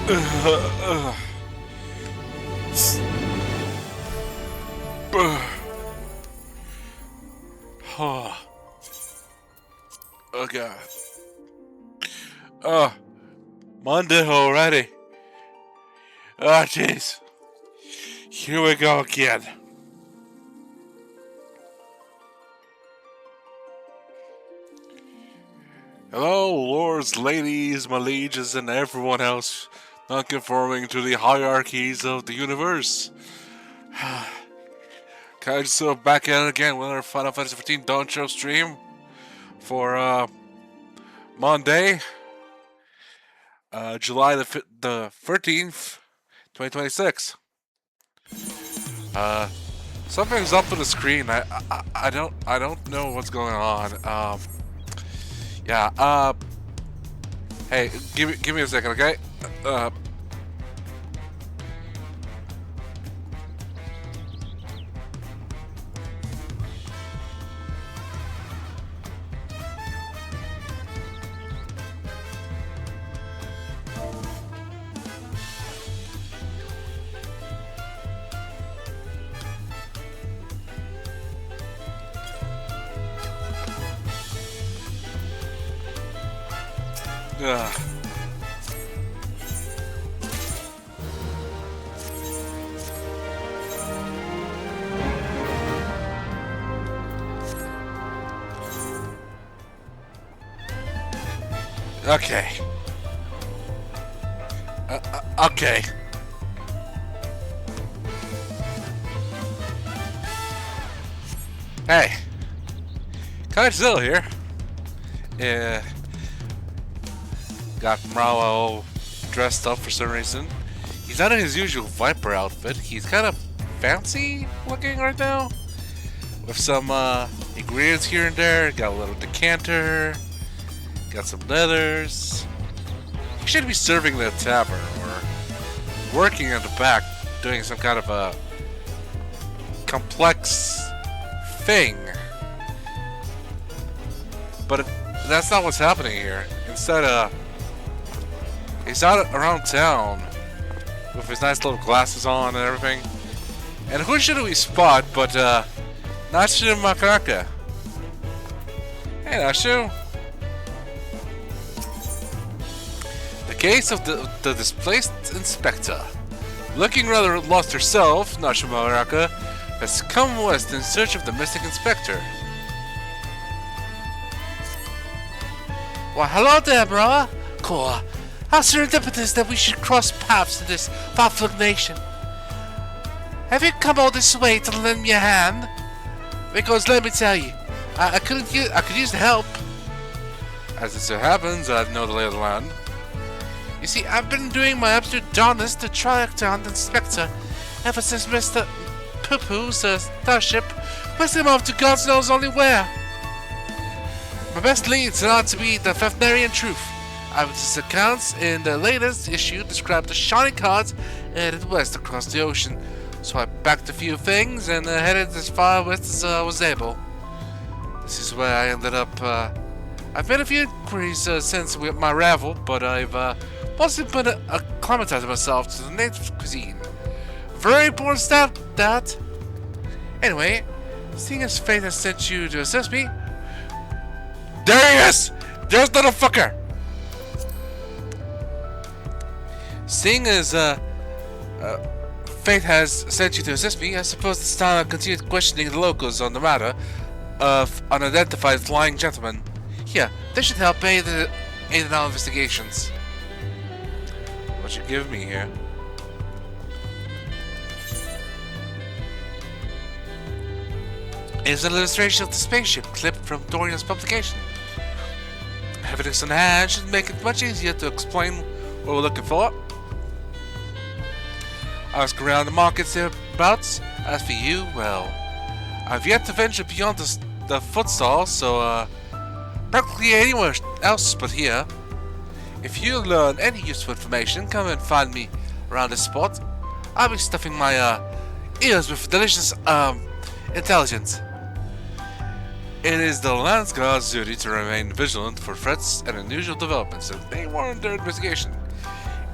Oh god. Oh, Manderville already. Oh jeez. Here we go again. Hello, lords, ladies, my lieges, and everyone else not conforming to the hierarchies of the universe. Kaiju-Z back at it again with our Final Fantasy XIV Dawntrail stream for Monday, July the 13th, 2026. Something's up on the screen. I don't know what's going on. Yeah. Hey, give me a second, okay? Okay. Okay. Hey. Kaiju-Z here. Yeah. Got Marlowe dressed up for some reason. He's not in his usual Viper outfit. He's kind of fancy looking right now. With some ingredients here and there. Got a little decanter. Got some leathers. He should be serving the tavern or working in the back doing some kind of a complex thing. But that's not what's happening here. Instead, he's out around town with his nice little glasses on and everything. And who should we spot but Nashu Makaraka? Hey Nashu. The case of the displaced inspector. Looking rather lost herself, Nashu Makaraka has come west in search of the missing inspector. Well, hello there, brother. Cool. How serendipitous that we should cross paths in this far-flung nation. Have you come all this way to lend me a hand? Because let me tell you, I could use the help. As it so happens, I know the lay of the land. You see, I've been doing my absolute darndest to track down the inspector ever since Mr. Poo-Poo's starship whisked him off to God knows only where. My best leads turn out to be the Fafnarian truth. Eyewitness accounts in the latest issue describe the shining cards headed west across the ocean. So I backed a few things and headed as far west as I was able. This is where I ended up. I've made a few inquiries since my arrival, but I've mostly been acclimatizing myself to the native cuisine. Very important step, that. Anyway, seeing as fate has sent you to assist me. There he is! There's the fucker! Seeing as fate has sent you to assist me, I suppose it's time I continue questioning the locals on the matter of unidentified flying gentlemen. Here, this should help aid in our investigations. What you give me here? Is an illustration of the spaceship clipped from Dorian's publication. Evidence on hand should make it much easier to explain what we're looking for. Ask around the markets hereabouts. As for you, well, I've yet to venture beyond the footstall, so practically anywhere else but here. If you learn any useful information, come and find me around this spot. I'll be stuffing my ears with delicious intelligence. It is the Landsguard's duty to remain vigilant for threats and unusual developments, and they warrant their investigation.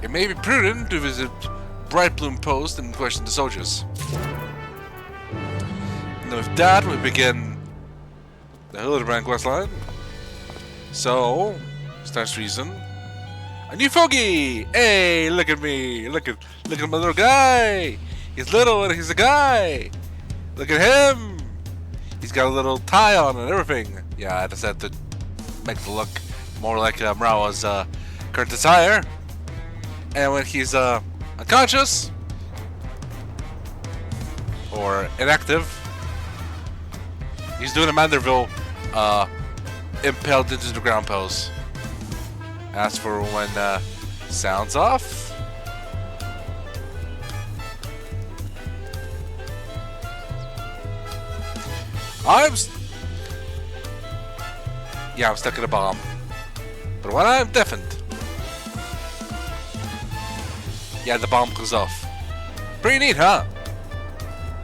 It may be prudent to visit Bright Bloom Post and question the soldiers. And with that, we begin the Hildibrand questline. So, starts reason. A new fogey! Hey, look at me! Look at my little guy! He's little and he's a guy! Look at him! He's got a little tie on and everything. Yeah, I just had to make it look more like Mrawa's current attire. And when he's unconscious or inactive, he's doing a Manderville impaled into the ground pose. As for when sound's off, I'm stuck in a bomb. But when I'm deafened, yeah, the bomb goes off. Pretty neat, huh?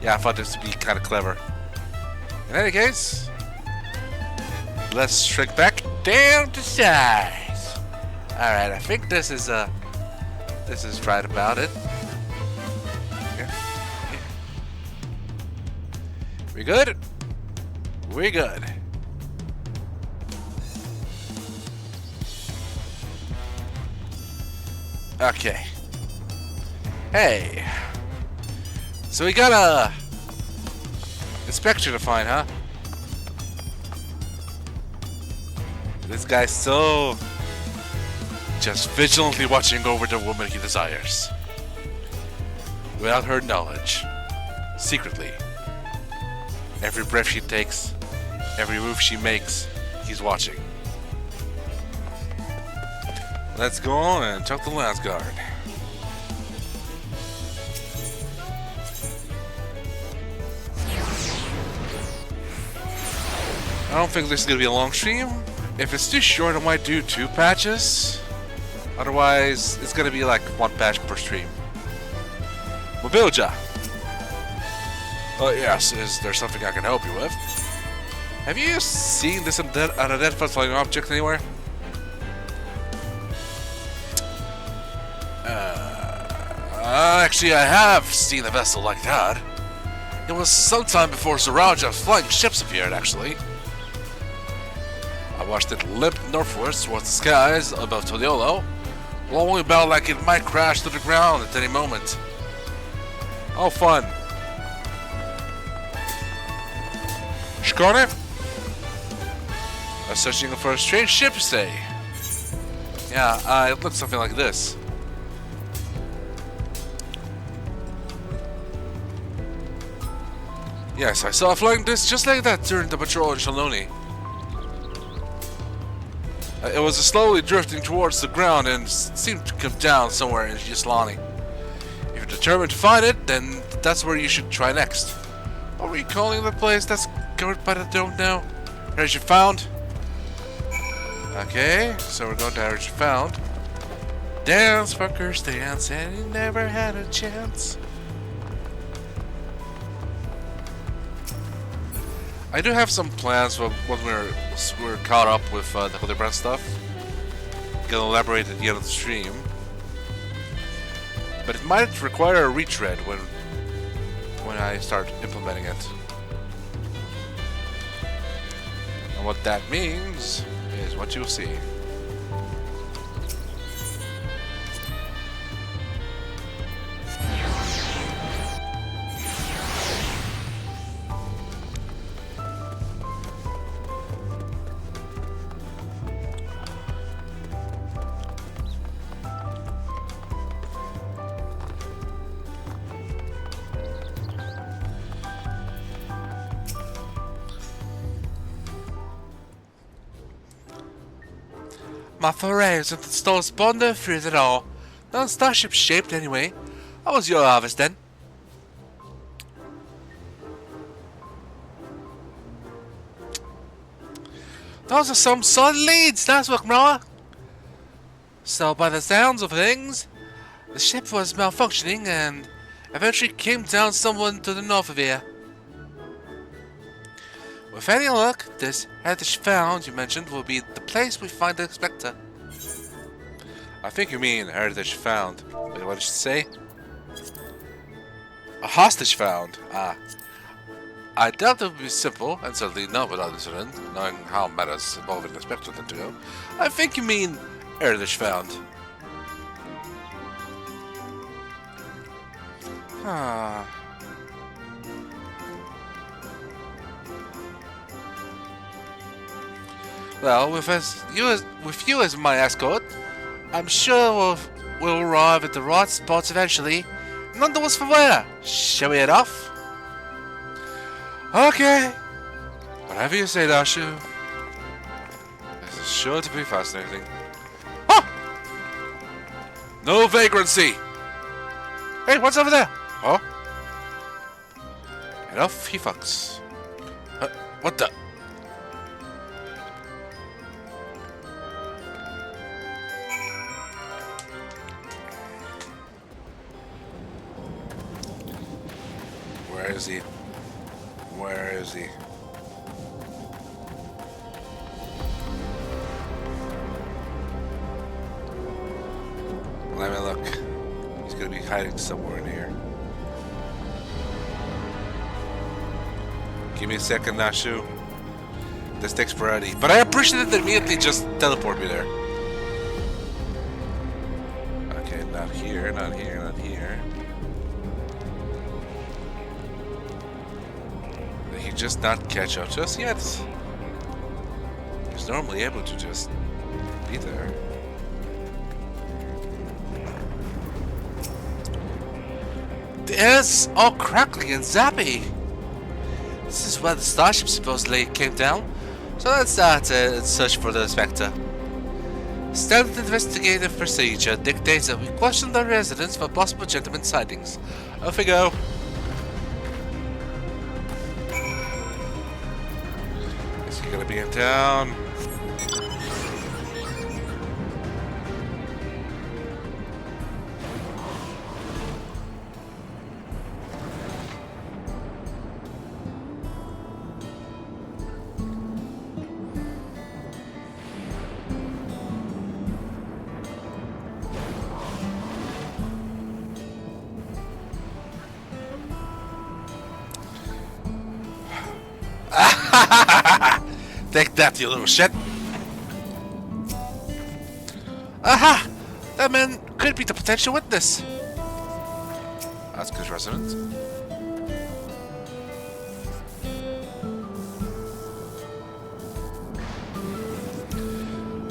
Yeah, I thought this would be kind of clever. In any case, let's shrink back down to size. Alright, I think this is right about it. Yeah. We good? We good. Okay. Hey. So we got a inspector to find, huh? This guy's so just vigilantly watching over the woman he desires. Without her knowledge. Secretly. Every breath she takes, every move she makes, he's watching. Let's go on and talk to Landsguard. I don't think this is going to be a long stream. If it's too short, I might do 2 patches. Otherwise, it's going to be like 1 patch per stream. Mobilja. Oh yes, is there something I can help you with? Have you seen this unidentified flying object anywhere? Actually, I have seen a vessel like that. It was sometime before Zoraja's flying ships appeared, actually. I watched it limp northwards towards the skies above Toliolo, blowing about like it might crash to the ground at any moment. Oh, fun. Shkone? I'm searching for a strange ship, say. Yeah, it looks something like this. Yes, I saw a flying disc just like that during the patrol in Shaloni. It was slowly drifting towards the ground and seemed to come down somewhere in Yislani. If you're determined to find it, then that's where you should try next. What were you calling the place that's covered by the dome now? Heritage you found? Okay, so we're going to Heritage you found. Dance, fuckers, dance, and you never had a chance. I do have some plans when we're caught up with the Hildibrand stuff. I'm gonna elaborate at the end of the stream. But it might require a retread when I start implementing it. And what that means is what you'll see. My forays into the stores bonder through it all. Not starship shaped anyway. How was your harvest then? Those are some solid leads, nice work, Mara. So by the sounds of things, the ship was malfunctioning and eventually came down somewhere to the north of here. With any luck, this heritage found you mentioned will be the place we find the Inspector. I think you mean heritage found. Wait, what did you say? A hostage found. Ah. I doubt it would be simple, and certainly not without incident, knowing how matters involving the Spectre tend to go. I think you mean heritage found. Ah. Well, with you as my escort, I'm sure we'll arrive at the right spots eventually. Nonetheless, for where? Shall we head off? Okay. Whatever you say, Nashu. This is sure to be fascinating. Oh! No vagrancy! Hey, what's over there? Oh? And off he fucks. What the? Where is he? Where is he? Let me look. He's gonna be hiding somewhere in here. Give me a second, Nashu. This takes priority. But I appreciate that they immediately just teleport me there. Okay, not here, not here, not here. Did he just not catch up to us yet? He's normally able to just be there. The air's all crackly and zappy. This is where the starship supposedly came down. So let's start and search for the Spectre. Standard investigative procedure dictates that we question the residents for possible gentleman sightings. Off we go. Is he gonna be in town? Take that, you little shit! Aha! That man could be the potential witness. That's good, resident.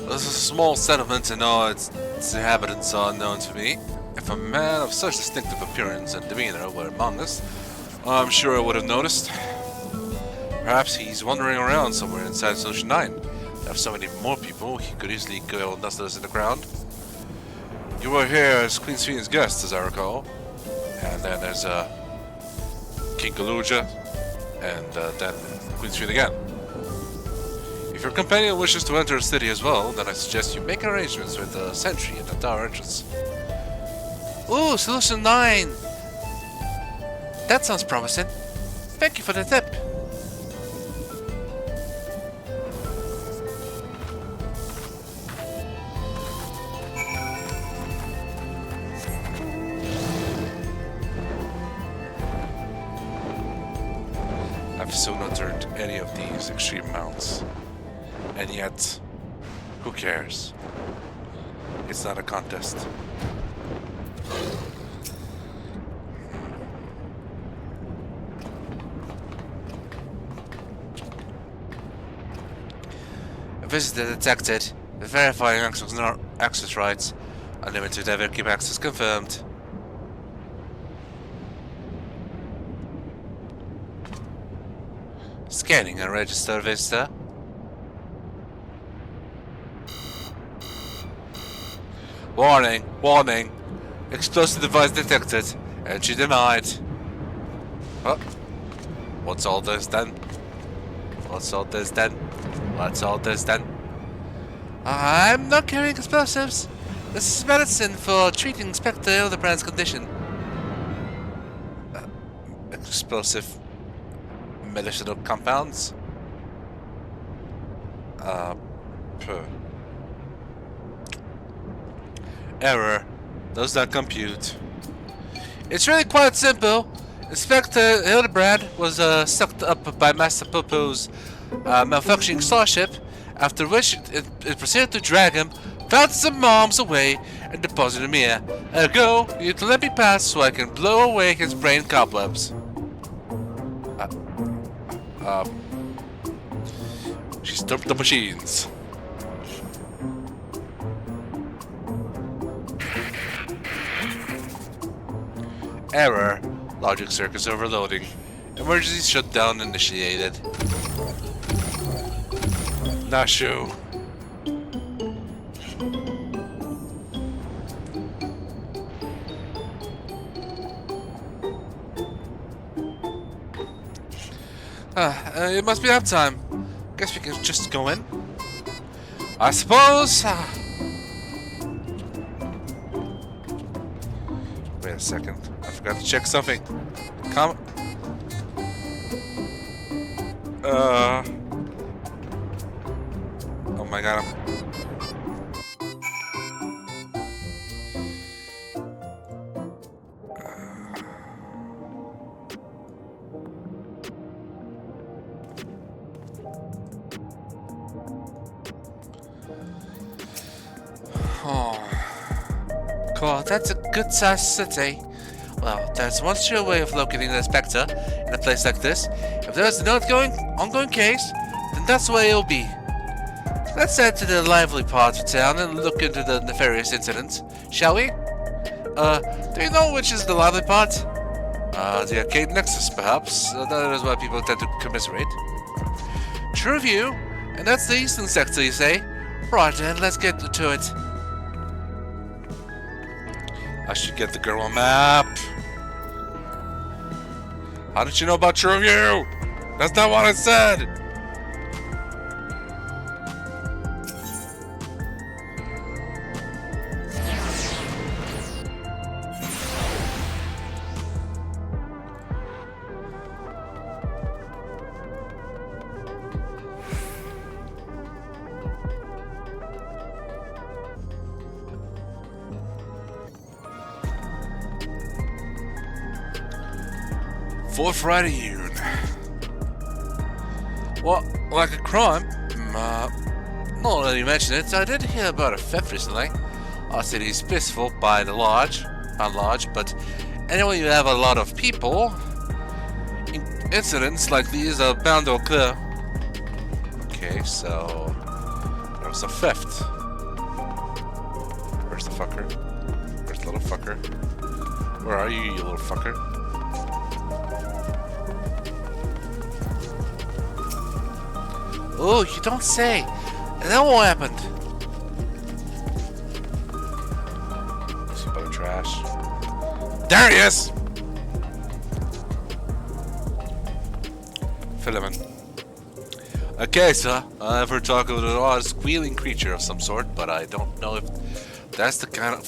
This is a small settlement and all its inhabitants are unknown to me. If a man of such distinctive appearance and demeanor were among us, I'm sure I would have noticed. Perhaps he's wandering around somewhere inside Solution 9. There are so many more people, he could easily go dustless in the ground. You were here as Queen Sweden's guest, as I recall. And then there's King Galuja, and then Queen Sweden again. If your companion wishes to enter the city as well, then I suggest you make arrangements with the sentry at the tower entrance. Ooh, Solution 9! That sounds promising. Thank you for the tip. I've so not turned any of these extreme mounts. And yet, who cares? It's not a contest. A visitor detected. Verifying access rights. Unlimited ever keep access confirmed. Scanning and register visitor. Warning, warning. Explosive device detected. Entry denied. Oh. What's all this then? What's all this then? What's all this then? I'm not carrying explosives. This is medicine for treating Inspector Hildibrand's condition. Explosive medicinal compounds? Error. Does not compute. It's really quite simple. Inspector Hildibrand was sucked up by Master Popo's malfunctioning starship, after which it proceeded to drag him thousands of miles away and deposit him here. Ergo, you need to let me pass so I can blow away his brain cobwebs. She stopped the machines. Error. Logic circuits overloading. Emergency shutdown initiated. Nashu. It must be that time. Guess we can just go in. I suppose. Wait a second. I forgot to check something. Come. Oh my god. Oh. Cool, that's a good sized city. Well, there's one sure way of locating the Spectre in a place like this. If there's an ongoing case, then that's the way it'll be. Let's head to the lively part of town and look into the nefarious incidents, shall we? Do you know which is the lively part? The arcade nexus, perhaps. That is why people tend to commiserate. True view, and that's the eastern sector, you say? Right then, let's get to it. I should get the girl a map. How did you know about True View? That's not what I said. Forthright-ian. Well, like a crime? Not that you mention it, I did hear about a theft recently. Our city is peaceful by and large, but anyway, you have a lot of people. Incidents like these are bound to occur. Okay, so there was a theft. Where's the fucker? Where's the little fucker? Where are you, you little fucker? Oh, you don't say. And then what happened? See about the trash. There he is! Philemon. Okay, sir. I've heard talk of an odd squealing creature of some sort, but I don't know if that's the kind of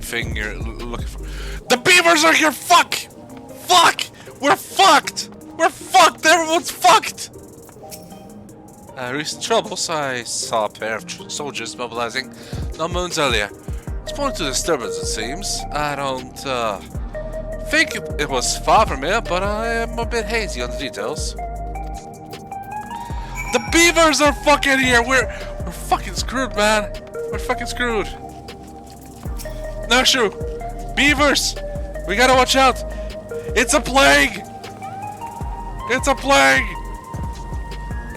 thing you're looking for. The beavers are here! Fuck! Fuck! We're fucked! We're fucked! Everyone's fucked! Recent troubles. I saw a pair of soldiers mobilizing no moons earlier. Responding to disturbance, it seems. I don't think it was far from here, but I am a bit hazy on the details. The beavers are fucking here! We're fucking screwed, man! We're fucking screwed! Nashu! Beavers! We gotta watch out! It's a plague! It's a plague!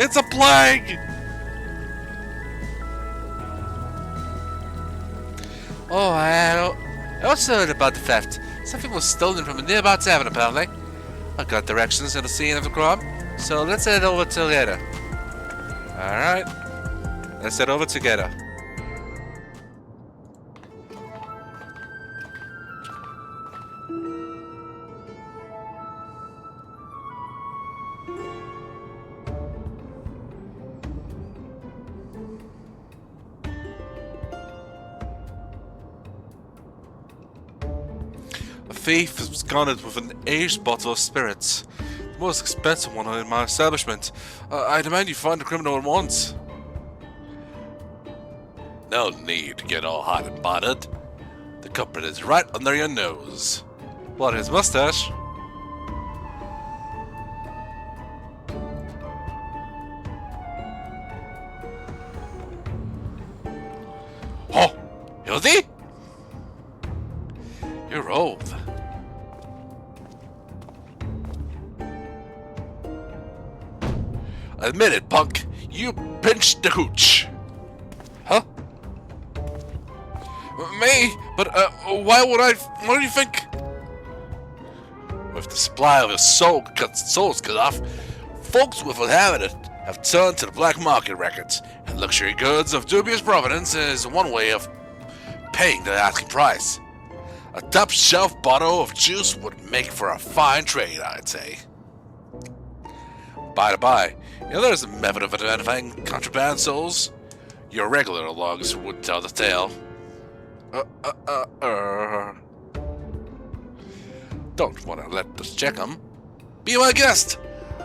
It's a plague! Oh, I also heard about the theft. Something was stolen from a nearby tavern, apparently. I got directions to the scene of the crime, so let's head over together. Alright. Let's head over together. A thief was absconded with an aged bottle of spirits. The most expensive one in my establishment. I demand you find the criminal at once. No need to get all hot and bothered. The culprit is right under your nose. What, his mustache? Oh, Hildy? You're old. Admit it, punk. You pinched the hooch. Huh? Me? But, why would I? What do you think? With the supply of souls cut off, folks with it have turned to the black market records, and luxury goods of dubious provenance is one way of paying the asking price. A top-shelf bottle of juice would make for a fine trade, I'd say. By the by, you know there's a method of identifying contraband souls? Your regular logs would tell the tale. Don't want to let us check them. Be my guest!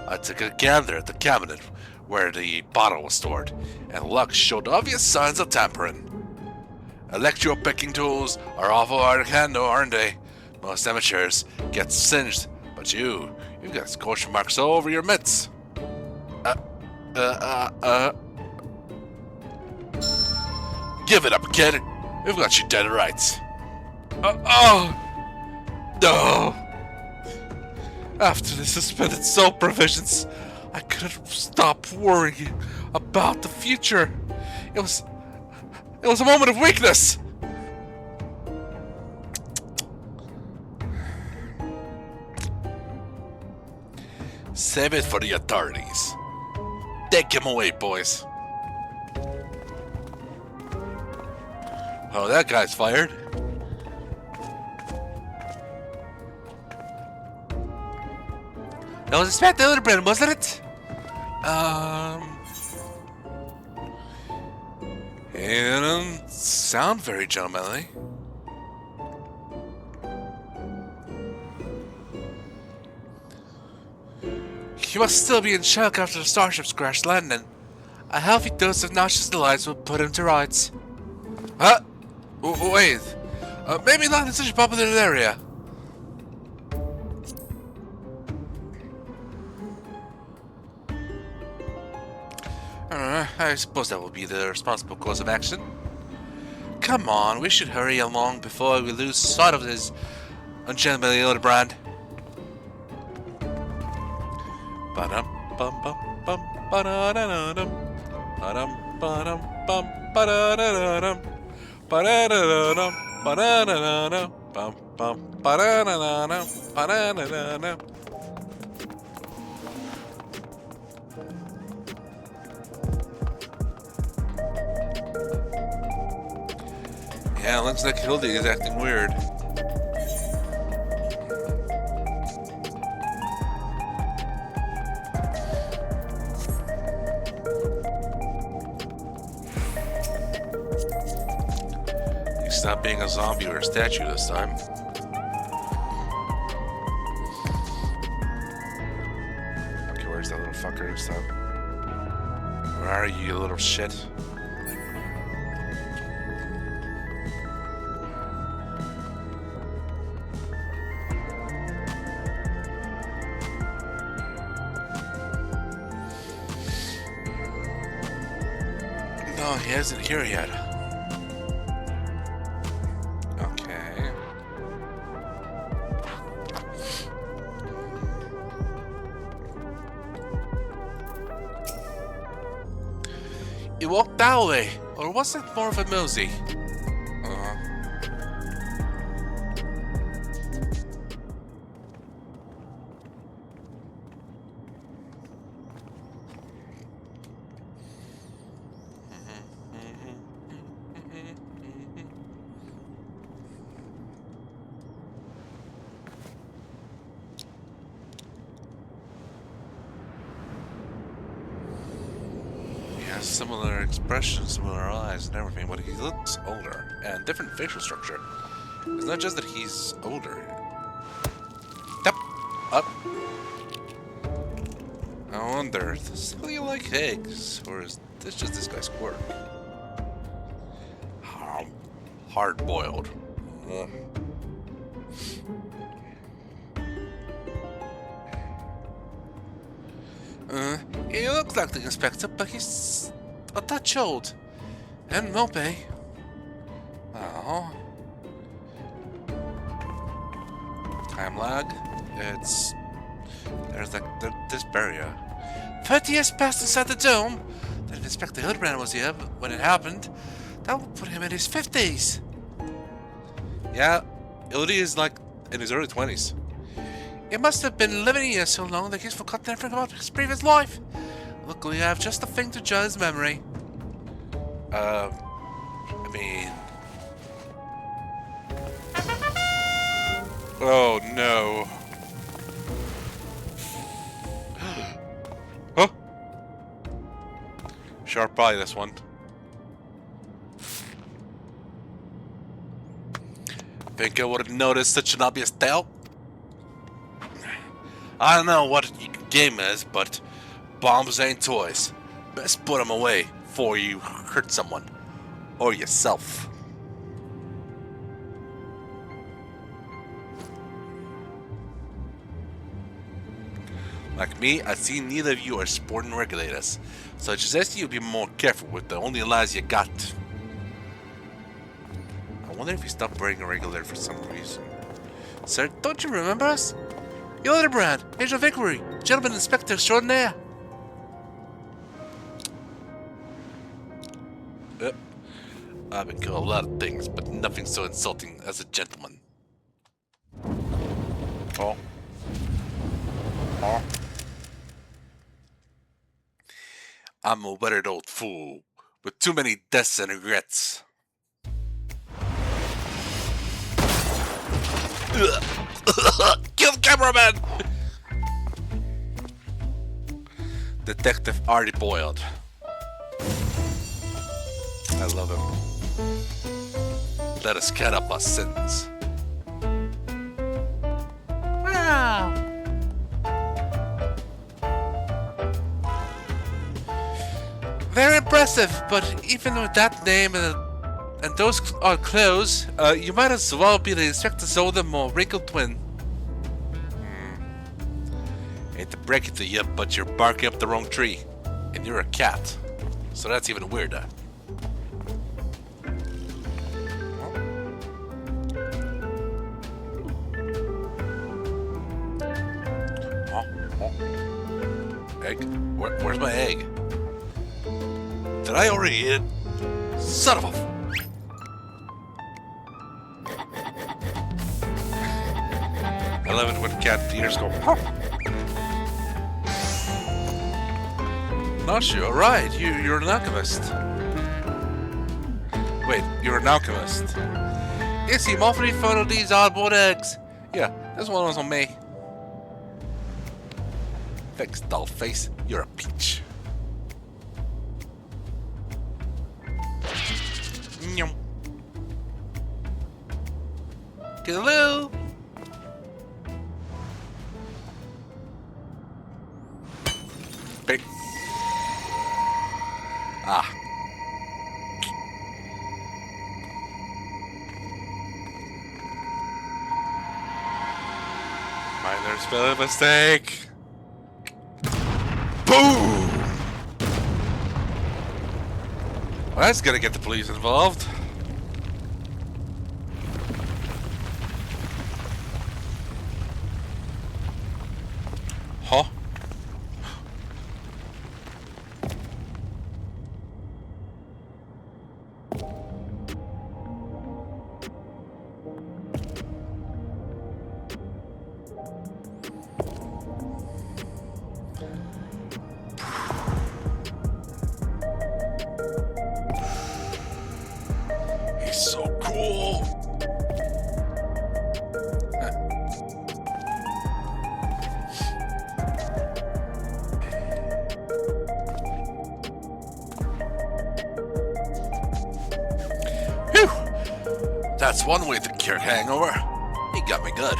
I took a gander at the cabinet where the bottle was stored, and luck showed obvious signs of tampering. Electro-picking tools are awful hard to handle, aren't they? Most amateurs get singed, but you've got scorch marks all over your mitts. Give it up, kid. We've got you dead right. No. After the suspended soul provisions, I couldn't stop worrying about the future. It was a moment of weakness. Save it for the authorities. Take him away, boys. Oh, that guy's fired. That was Inspector Hildibrand, wasn't it? It doesn't sound very gentlemanly. He must still be in shock after the starship's crash landing. A healthy dose of Nashu's delights will put him to rights. Huh? Wait. Maybe not in such a popular area. I suppose that will be the responsible course of action. Come on, we should hurry along before we lose sight of this ungentlemanly Hildibrand. Ba-dum bum bum bum ba-da-da-da-dum. Ba-dum ba-dum bum ba-da-da-da-dum. Ba-da-da-da-dum. Ba-da-da-da-dum. Bum bum ba-da-da-da-dum. Ba-da-da-da-dum. Yeah, looks like Hildy is acting weird. Stop being a zombie or a statue this time. Okay, where's that little fucker this time? Where are you, you little shit? No, he isn't here yet. He walked that way, or was it more of a mosey? Similar expression, similar eyes and everything, but he looks older and different facial structure. It's not just that he's older. Yep. Up. I wonder, does he like eggs, or is this just this guy's quirk? Hard-boiled. He looks like the inspector, but he's a touch old. And mopey. Oh. Time lag. There's like this barrier. 30 years passed inside the dome. Then Inspector Hildibrand was here when it happened. That would put him in his 50s. Yeah, Hildy is like in his early 20s. He must have been living here so long that he's forgotten everything about his previous life. Luckily, I have just the thing to judge his memory. I mean... Oh, no. Huh? Sharp eye, this one. Think I would have noticed such an obvious tale? I don't know what your game is, but bombs ain't toys. Best put them away before you hurt someone. Or yourself. Like me, I see neither of you are sporting regulators, so I suggest you be more careful with the only lies you got. I wonder if you stopped wearing a regulator for some reason. Sir, don't you remember us? Hildibrand, Agent of Inquiry, Gentleman Inspector Extraordinaire. Yep. I've been called a lot of things, but nothing so insulting as a gentleman. Oh. Oh. I'm a weathered old fool, with too many deaths and regrets. Kill the cameraman! Detective Artie Boiled. I love him. Let us count up our sins. Wow. Very impressive, but even with that name and those are clothes, you might as well be the Inspector Zodem or wrinkled twin. Hate to break it to you, but you're barking up the wrong tree. And you're a cat. So that's even weirder. Egg? Where's my egg? Did I already eat it? Son of a... I love it when cat eaters go... Nashu, alright, you're an alchemist. Wait, you're an alchemist? You seem awfully fond of these oddball eggs. Yeah, this one was on me. Thanks, doll face. You're a peach. Nyum. Hello. Big. Ah. Minor spelling mistake. Boom! Well, that's gonna get the police involved. Huh? He's so cool. Phew! That's one way to cure hangover. He got me good.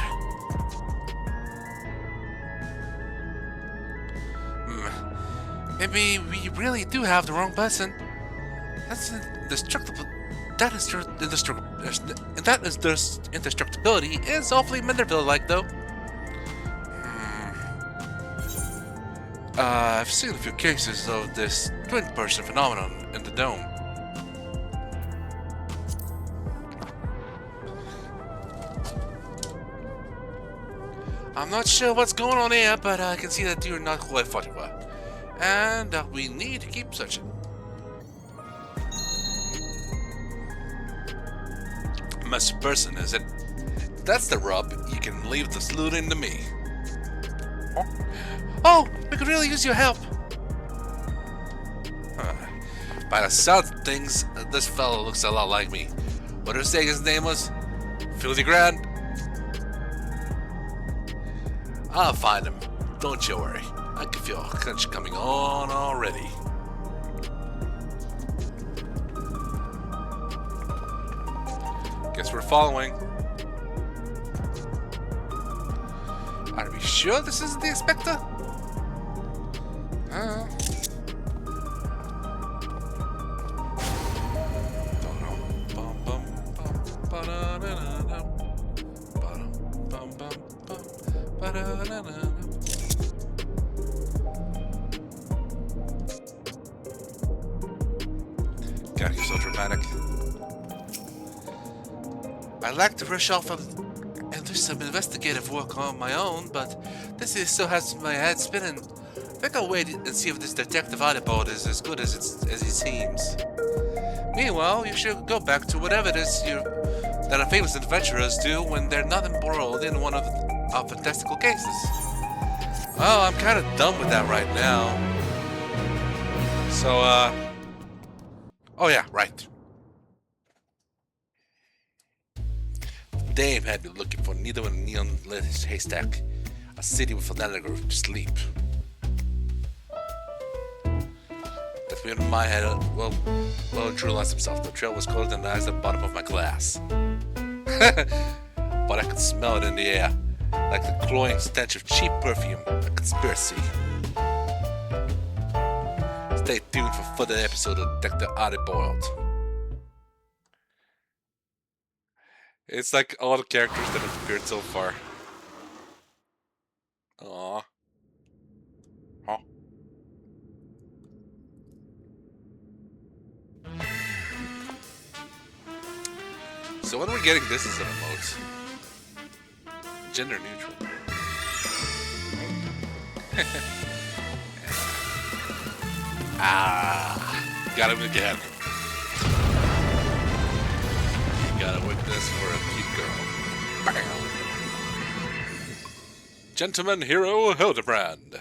Maybe we really do have the wrong person. That's indestructible. That indestructibility is awfully Manderville-like, though. I've seen a few cases of this twin-person phenomenon in the dome. I'm not sure what's going on here, but I can see that you're not quite Fatima. And we need to keep searching. Master person, is it? If that's the rub, you can leave the looting to me. Oh, we could really use your help. By the sound of things, this fellow looks a lot like me. What did you say his name was? Hildibrand? I'll find him. Don't you worry. I can feel a crunch coming on already. Guess we're following. Are we sure this isn't the Inspector? God, you're so dramatic. I like to rush off and do some investigative work on my own, but this still has my head spinning. I think I'll wait and see if this detective Hildibrand is as good as he seems. Meanwhile, you should go back to whatever it is that our famous adventurers do when they're not embroiled in one of our fantastical cases. Oh, I'm kind of done with that right now. So, oh yeah, right. Dame had me looking for needle in a neon-lit haystack. A city with a nanogram to sleep. That's beyond my head. Well, Drew lost himself. The trail was colder than the eyes at the bottom of my glass. But I could smell it in the air. Like the cloying stench of cheap perfume. A conspiracy. Stay tuned for further episode of Detective Hildibrand. It's like all the characters that have appeared so far. Aww. Huh. So when are we getting this as an emote? Gender neutral. Got him again. Got a witness for a cute girl. Bam. Gentleman hero Hildibrand.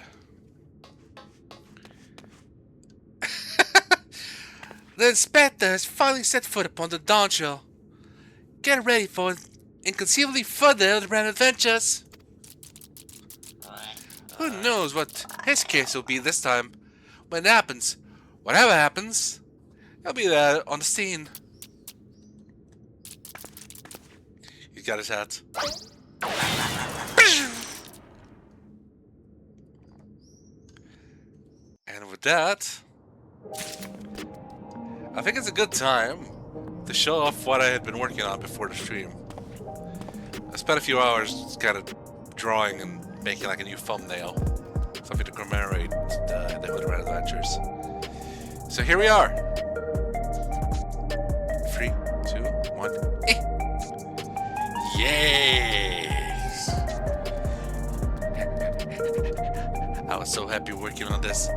The Inspector has finally set foot upon the Dawntrail. Get ready for inconceivably further Hildibrand adventures. Who knows what his case will be this time? When it happens, whatever happens, he'll be there on the scene. He's got his hat. And with that, I think it's a good time to show off what I had been working on before the stream. I spent a few hours kind of drawing and making like a new thumbnail. Something to commemorate the Hildibrand adventures. So here we are. 3, 2, 1. Yes! I was so happy working on this.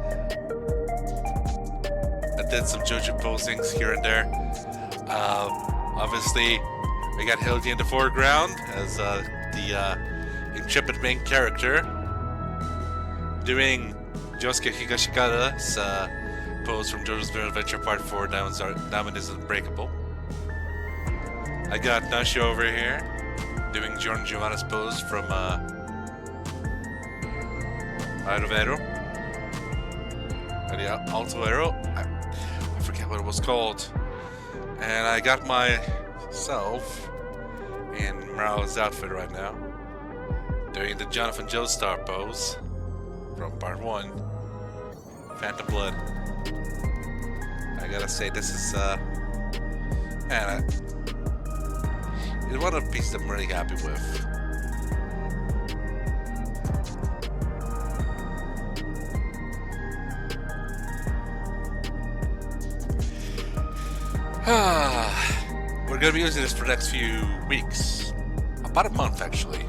I did some JoJo postings here and there. Obviously, we got Hildy in the foreground as the intrepid main character, doing Josuke Higashikara's pose from JoJo's Bizarre Adventure Part 4, Diamond is Unbreakable. I got Nashu over here, doing Giorno Giovanna's pose from Aerovero. Alto Aero. I forget what it was called. And I got myself in Marao's outfit right now, doing the Jonathan Joestar pose from Part 1, Phantom Blood. I gotta say, this is And it's one of the pieces I'm really happy with. We're gonna be using this for the next few weeks. About a month, actually.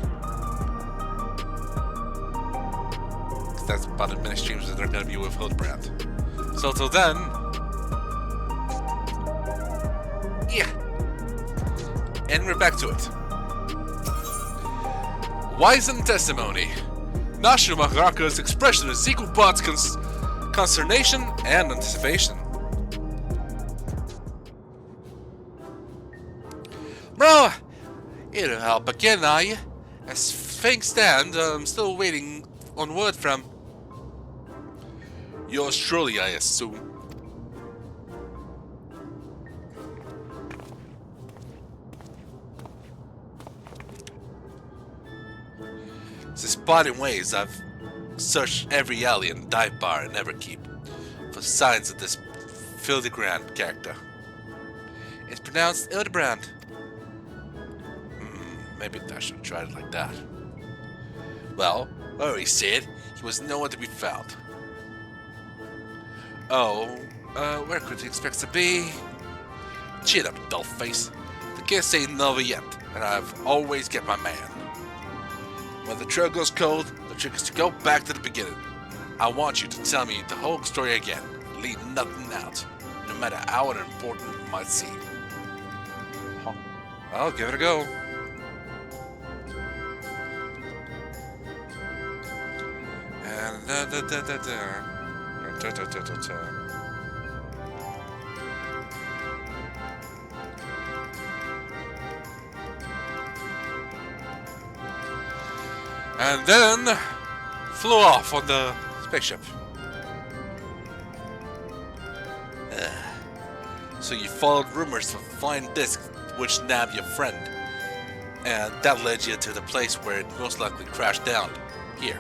That's about as many streams as they're gonna be with Hildibrand. So till then, yeah. And we're back to it. Wizened testimony. Nashu Maharaka's expression is equal parts consternation and anticipation. Bro, you don't help again, are you? As things stand, I'm still waiting on word from... Yours truly, I assume. Despite in ways, I've searched every alley and dive bar in Everkeep for signs of this Hildibrand character. It's pronounced Hildibrand. Maybe I should have tried it like that. Well, I already said he was nowhere to be found. Oh, where could he expect to be? Cheer up, dollface. The case ain't over yet, and I've always kept my man. When the trail goes cold, the trick is to go back to the beginning. I want you to tell me the whole story again. Leave nothing out, no matter how unimportant it might seem. Huh. I'll give it a go. And then flew off on the spaceship. So you followed rumors of a flying disc which nabbed your friend, and that led you to the place where it most likely crashed down, here.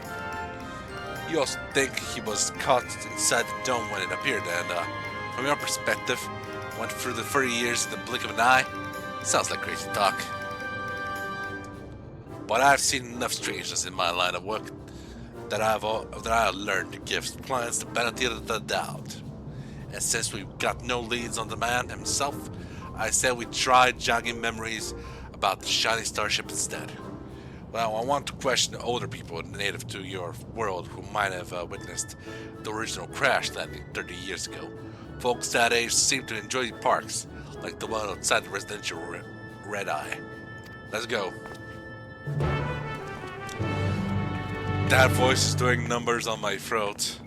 You also think he was caught inside the dome when it appeared, and from your perspective, went through the 30 years in the blink of an eye? Sounds like crazy talk. But I've seen enough strangeness in my line of work that I've learned to give clients the benefit of the doubt. And since we've got no leads on the man himself, I said we'd try jogging memories about the shiny starship instead. Well, I want to question the older people native to your world who might have witnessed the original crash landing 30 years ago. Folks that age seem to enjoy parks, like the one outside the residential Red Eye. Let's go. That voice is doing numbers on my throat.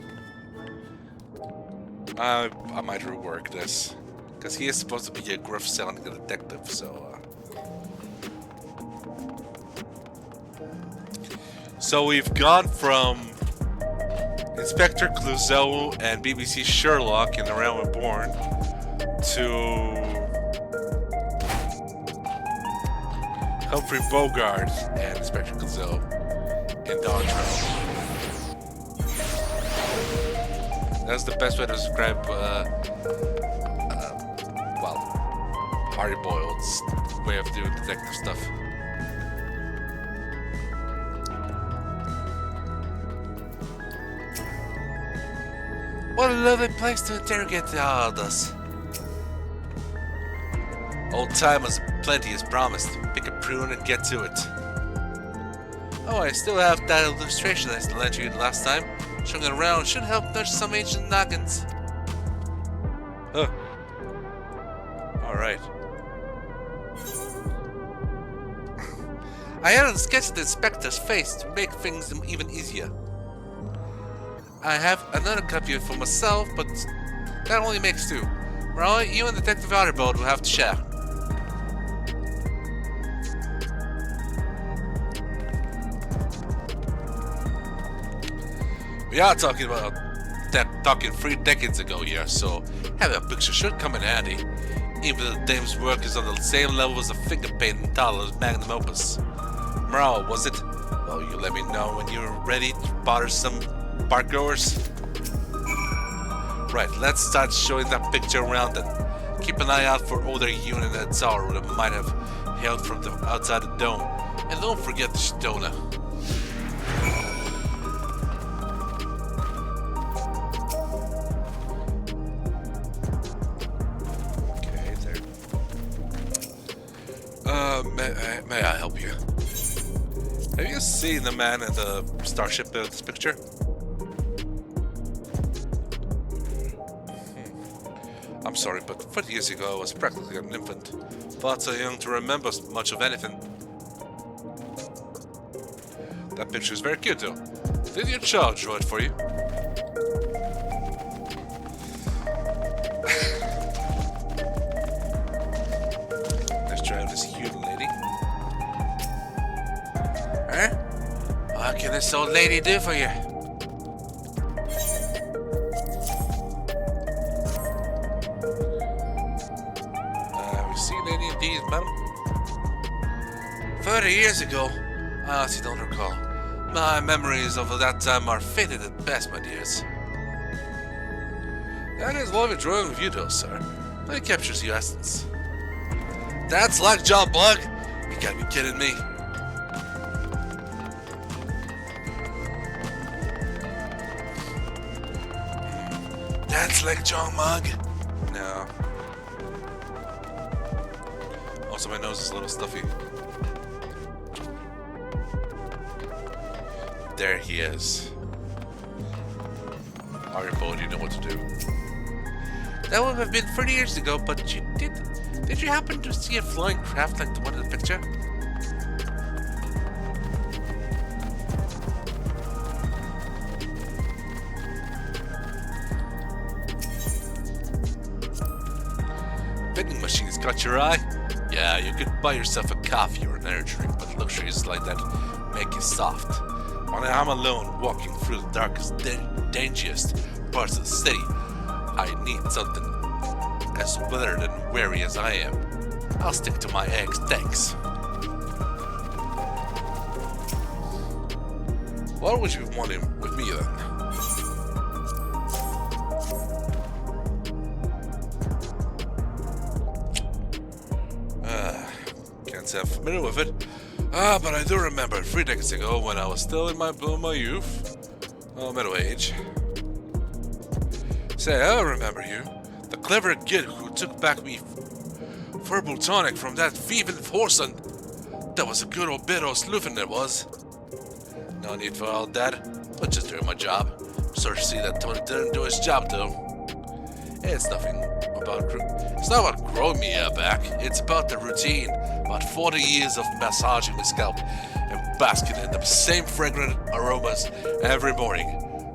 I might rework this, because he is supposed to be a gruff-sounding detective, so... So we've gone from Inspector Clouseau and BBC Sherlock in The Realm Reborn to Humphrey Bogart and Inspector Clouseau in Dawntrail. That's the best way to describe, well, Harry Boyle's way of doing detective stuff. What a lovely place to interrogate all of us. Old timers plenty as promised. Pick a prune and get to it. Oh, I still have that illustration I lent you last time. Showing it around should help nudge some ancient noggins. Huh. Alright. I added a sketch of the inspector's face to make things even easier. I have another copy for myself, but that only makes two. Well, you and Detective Hildibrand will have to share. We are talking about talking 3 decades ago here, so having a picture should come in handy. Even though the dame's work is on the same level as a finger painting Tyler's magnum opus. Morale, was it? Well, you let me know when you're ready to bother some parkgoers. Right, let's start showing that picture around then. keep an eye out for other units that might have hailed from the outside the dome. And don't forget the Stoner. Okay, there. May I help you? Have you seen the man in the starship in this picture? I'm sorry, but 40 years ago I was practically an infant. Far too young to remember much of anything. That picture is very cute though. Did your child draw it for you? Let's try out this cute lady. Huh? What can this old lady do for you? Have you seen any of these, madam? 30 years ago? I honestly don't recall. My memories of that time are faded at best, my dears. That is lovely drawing of you, though, sir. It captures your essence. That's like John Bug? You gotta be kidding me. That's like John Mug. No. Also, my nose is a little stuffy. There he is. Aribo, you know what to do. That would have been 30 years ago, but you did you happen to see a flying craft like the one in the picture? Vending machines caught your eye? Yeah, you could buy yourself a coffee or an energy drink, but luxuries like that make you soft. When I'm alone walking through the darkest, dangerous parts of the city, I need something as withered and weary as I am. I'll stick to my eggs, thanks. What would you want him with me then? Can't say I'm familiar with it. But I do remember 3 decades ago when I was still in my bloom of youth. Middle age. Say, I remember you. The clever kid who took back me verbal tonic from that thieving Forsen. That was a good old bit of sleuthing it was. No need for all that, but just doing my job. I'm sorry to see that Tony didn't do his job though. It's not about growing me hair back. It's about the routine. About 40 years of massaging my scalp and basking in the same fragrant aromas every morning.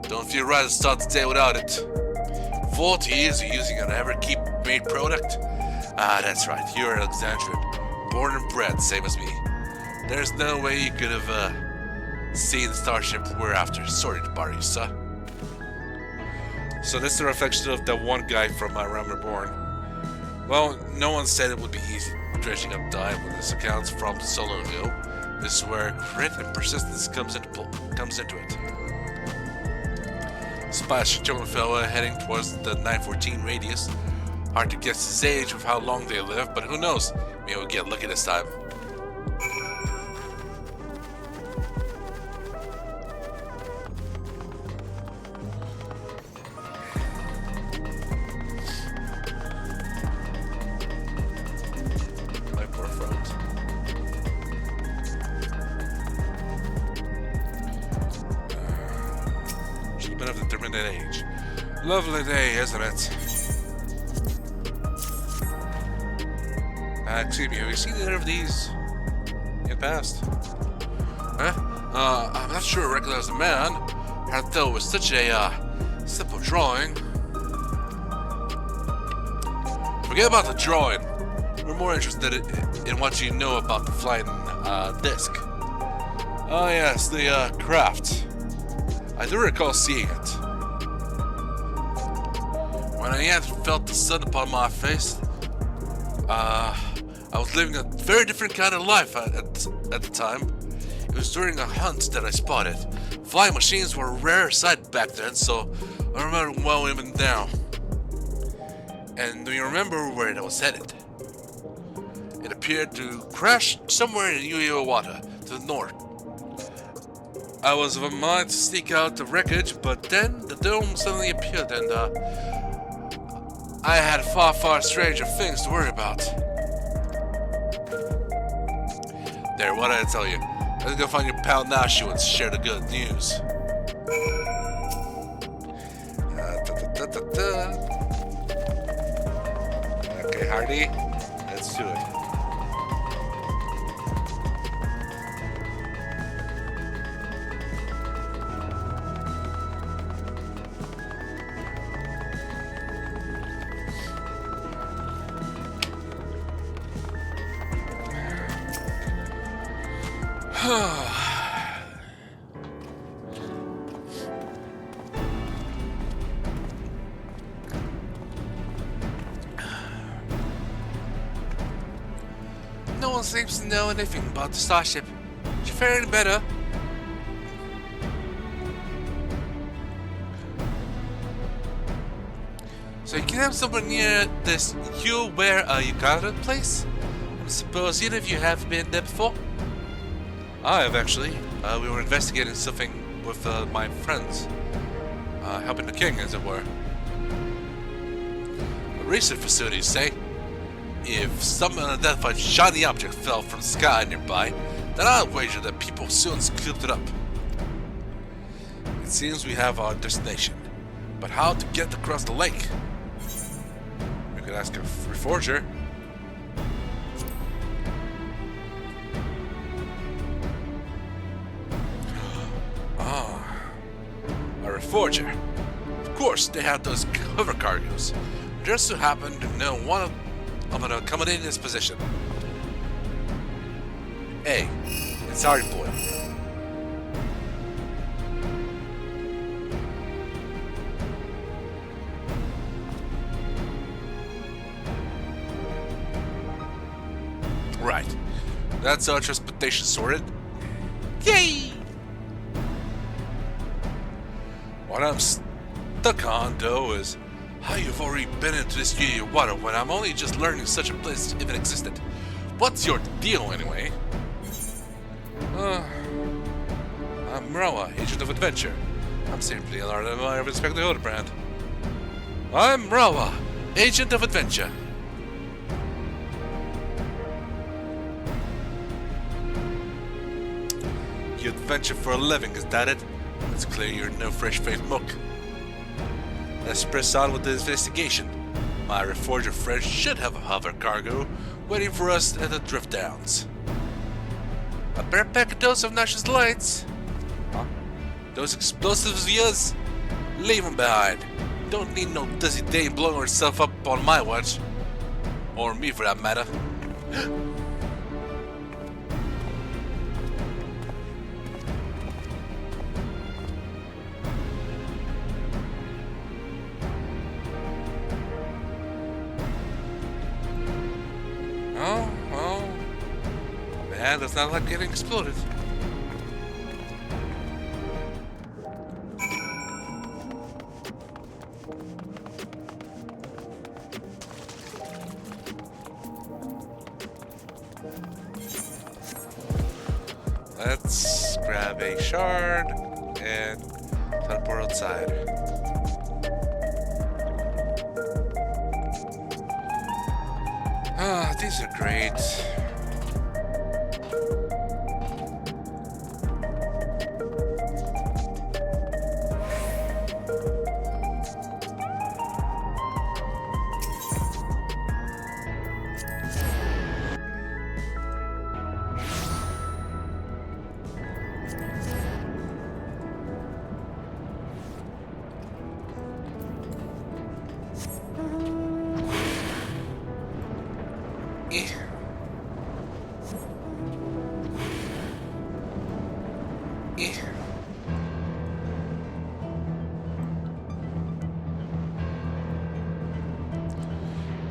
Don't feel right to start the day without it. 40 years of using an ever-keep-made product? Ah, that's right. You're an Alexandrian. Born and bred, same as me. There's no way you could have seen the starship we're after. Sorry to bother you, sir. So this is a reflection of that one guy from Realm Reborn. Well, no one said it would be easy dredging up time with this accounts from Solar Hill. This is where grit and persistence comes into it. Spice young fella heading towards the 914 radius. Hard to guess his age with how long they live, but who knows? Maybe we'll get lucky this time. Age. Lovely day, isn't it? Excuse me, have you seen any of these in the past? Huh? I'm not sure I recognize the man. I thought it was such a simple drawing. Forget about the drawing. We're more interested in what you know about the flying disc. Oh yes, the craft. I do recall seeing it. When I yet felt the sun upon my face, I was living a very different kind of life at the time. It was during a hunt that I spotted. Flying machines were a rare sight back then, so I remember well even now. And do you remember where it was headed? It appeared to crash somewhere in UEO water to the north. I was of a mind to sneak out the wreckage, but then the dome suddenly appeared and I had far stranger things to worry about. There, what did I tell you? Let's go find your pal Nashu and share the good news. Okay, Hardy, let's do it. No one seems to know anything about the starship. Is you faring better? So you can have somewhere near this where you gathered place? I suppose either of you have been there before? I have actually. We were investigating something with my friends. Helping the king, as it were. A research facility, say. If some unidentified shiny object fell from the sky nearby, then I'll wager that people soon scooped it up. It seems we have our destination, but how to get across the lake? We could ask a reforger. A reforger. Of course, they have those hover cargoes. Just so happen to know one of them accommodating this position. Hey, it's Hardy Boy. Right. That's our transportation sorted. Yay! What I'm stuck on, though, is how you've already been into this studio water when I'm only just learning such a place even existed. What's your deal, anyway? I'm Roa, Agent of Adventure. I'm simply an admirer of Inspector Hildibrand. I'm Roa, Agent of Adventure. You adventure for a living, is that it? It's clear you're no fresh-faced muck. Let's press on with the investigation. My reforger friends should have a hover cargo waiting for us at the drift downs. I better pack a dose of Nashu's lights. Huh? Those explosives of yours? Leave them behind. Don't need no dizzy dame blowing herself up on my watch. Or me, for that matter. Oh, well, man does not like getting exploded. Let's grab a shard and teleport outside. Ah, these are great.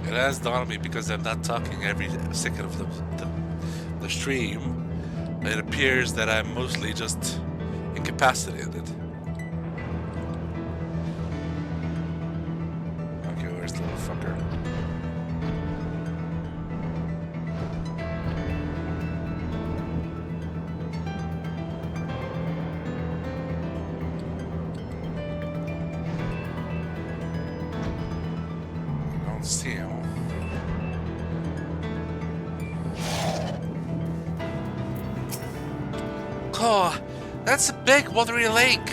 It has dawned on me, because I'm not talking every second of the stream. It appears that I'm mostly just incapacitated. Okay, where's the little fucker? Oh, that's a big watery lake.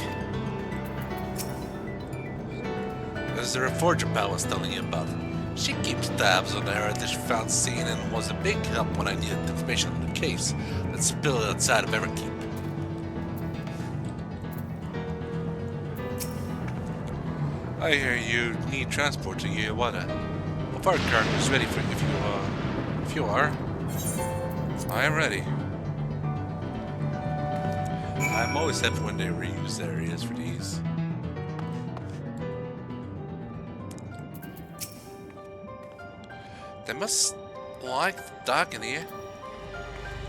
This is the reporter pal was telling you about. She keeps tabs on the heritage found scene and was a big help when I needed information on the case that spilled outside of Everkeep. I hear you need transport to Yawada. A fire cart is ready for you if you are. I am ready. I'm always happy when they reuse areas for these. They must like the dark in here.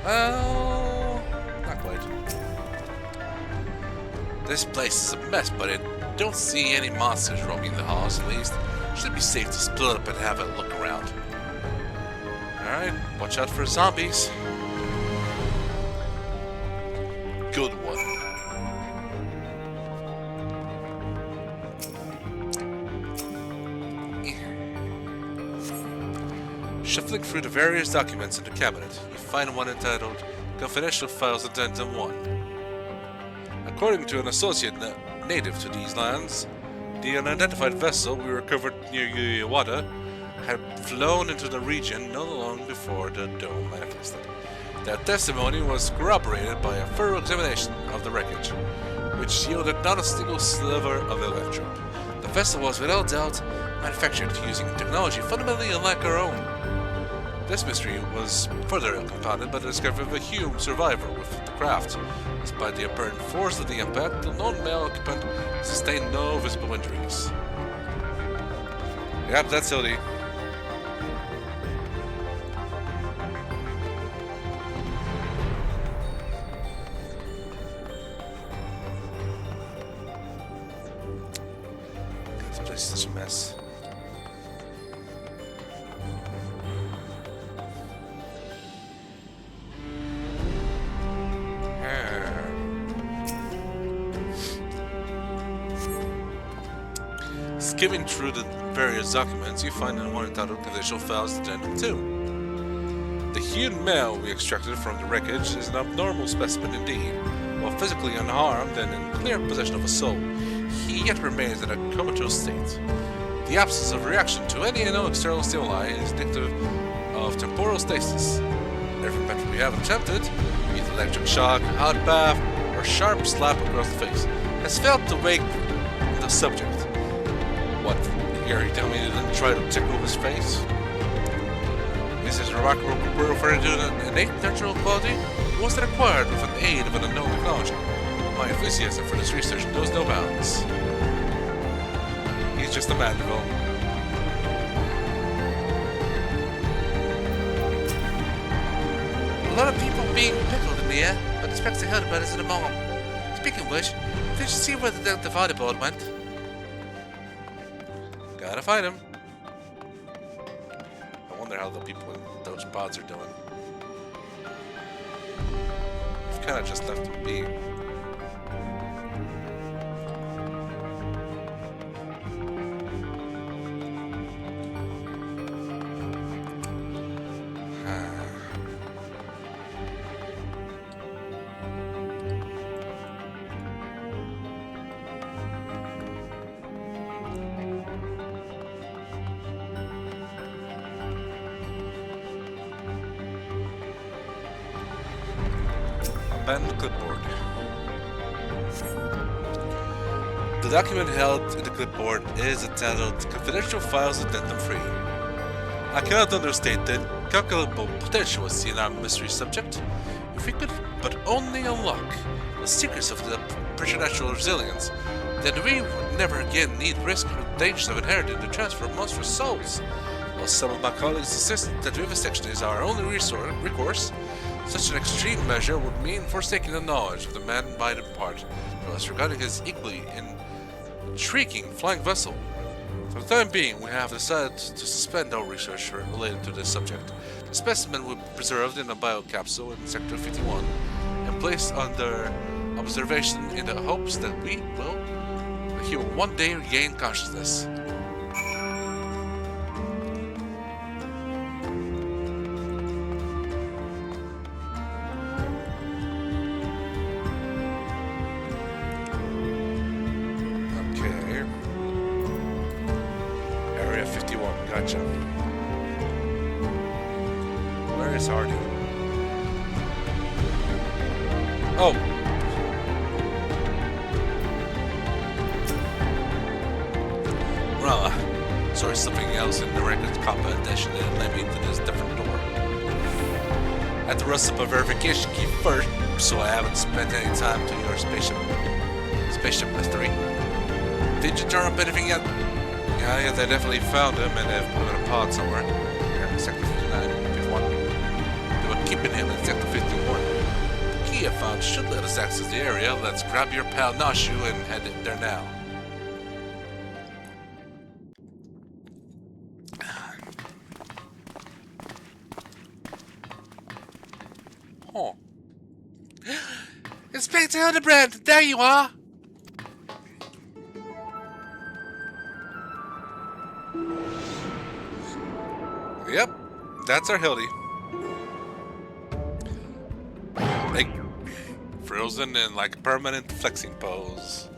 Well, not quite. This place is a mess, but I don't see any monsters roaming the halls, at least. Should be safe to split up and have a look around. Alright, watch out for zombies. Good one. Shuffling through the various documents in the cabinet, you find one entitled Confidential Files Addendum 1. According to an associate native to these lands, the unidentified vessel we recovered near Yawada had flown into the region not long before the dome manifested. That testimony was corroborated by a thorough examination of the wreckage, which yielded not a single sliver of electrope. The vessel was without doubt manufactured using technology fundamentally unlike our own. This mystery was further compounded by the discovery of a human survivor with the craft. Despite the apparent force of the impact, the lone male occupant sustained no visible injuries. Yep, that's Hildy. This place is such a mess. Skimming through the various documents, you find one entitled Confidential Files Addendum 2. The human male we extracted from the wreckage is an abnormal specimen indeed. While physically unharmed and in clear possession of a soul, he yet remains in a comatose state. The absence of reaction to any and all external stimuli is indicative of temporal stasis. Every method we have attempted, be it electric shock, hot bath, or sharp slap across the face, has failed to wake the subject. What, here you tell me you didn't try to tickle his face? Is his remarkable referring to an innate natural quality, or was it acquired with an aid of an unknown technology? My enthusiasm for this research knows no bounds. He's just a Manderville. A lot of people being pickled in the air, but expect Hildibrand isn't among them. Speaking of which, did you see where the divided board went? Gotta find him. I wonder how the people in those pods are doing. I've kinda just left them be. Abandoned clipboard. The document held in the clipboard is entitled Confidential Files Addendum 3. I cannot understate the incalculable potential we see in our mystery subject. If we could but only unlock the secrets of the preternatural resilience, then we would never again need risk or dangers of inheriting the transfer of monstrous souls. While some of my colleagues insist that vivisection is our only recourse, such an extreme measure would mean forsaking the knowledge of the man might impart to us regarding his equally intriguing flying vessel. For the time being, we have decided to suspend our research related to this subject. The specimen will be preserved in a biocapsule in Sector 51 and placed under observation in the hopes that he will one day regain consciousness. Miss Hardy. Oh! Well, sorry, something else in the records competition that led me to this different door. I had to rust up a verification key first, so I haven't spent any time to your spaceship mystery. Did you turn up anything yet? Yeah, they definitely found him and have put him in a pod somewhere. Here in Sector 59, 51. They were keeping him in Sector 51. The key I found should let us access the area. Let's grab your pal Nashu and head there now. Oh. Inspector Hildibrand, there you are! Yep, that's our Hildy. Like, frozen in like a permanent flexing pose.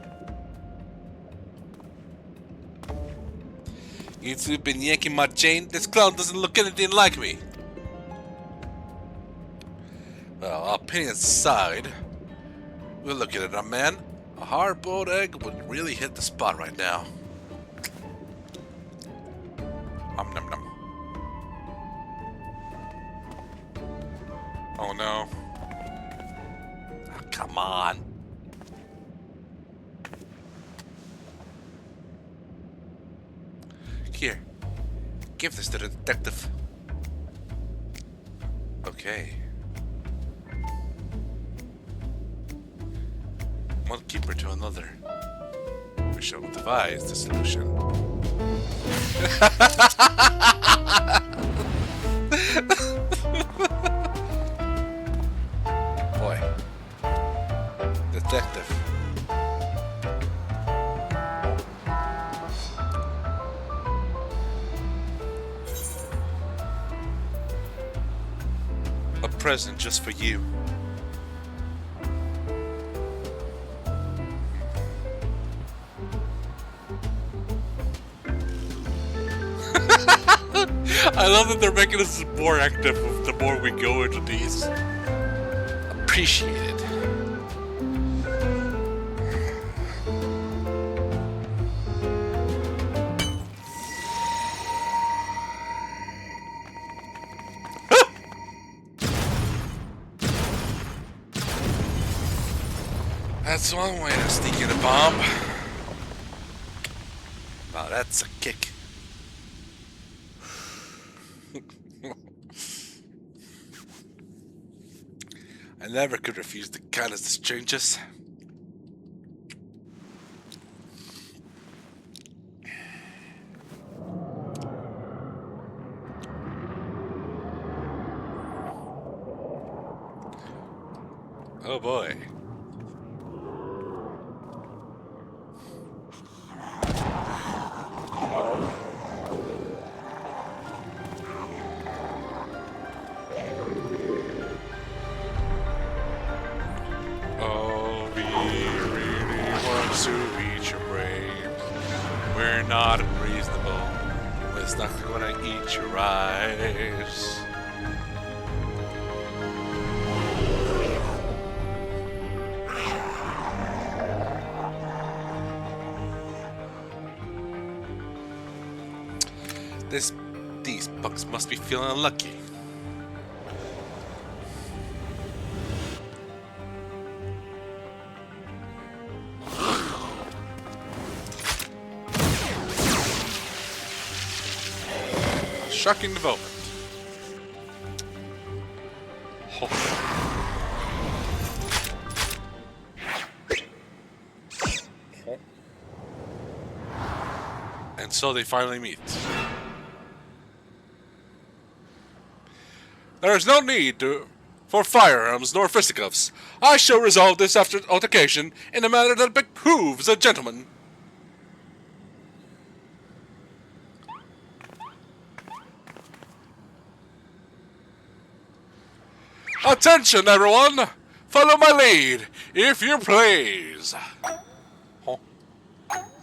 You two been yanking my chain? This clown doesn't look anything like me. Well, all opinions aside, we're looking at a man. A hard-boiled egg would really hit the spot right now. Nom nom. Oh no. Oh, come on. Here. Give this to the detective. Okay. One keeper to another. We shall devise the solution. Boy. Detective. A present just for you. I love that they're making us more active the more we go into these. Appreciate it. That's one way to sneak in a bomb. Wow, that's a kick. I never could refuse the kindest of strangers. Oh boy. To reach your brains. We're not unreasonable. It's not gonna eat your eyes. These bugs must be feeling unlucky. Shocking development. Oh. Oh. And so they finally meet. There is no need for firearms nor fisticuffs. I shall resolve this after altercation in a manner that behooves a gentleman. Attention, everyone! Follow my lead, if you please. Huh?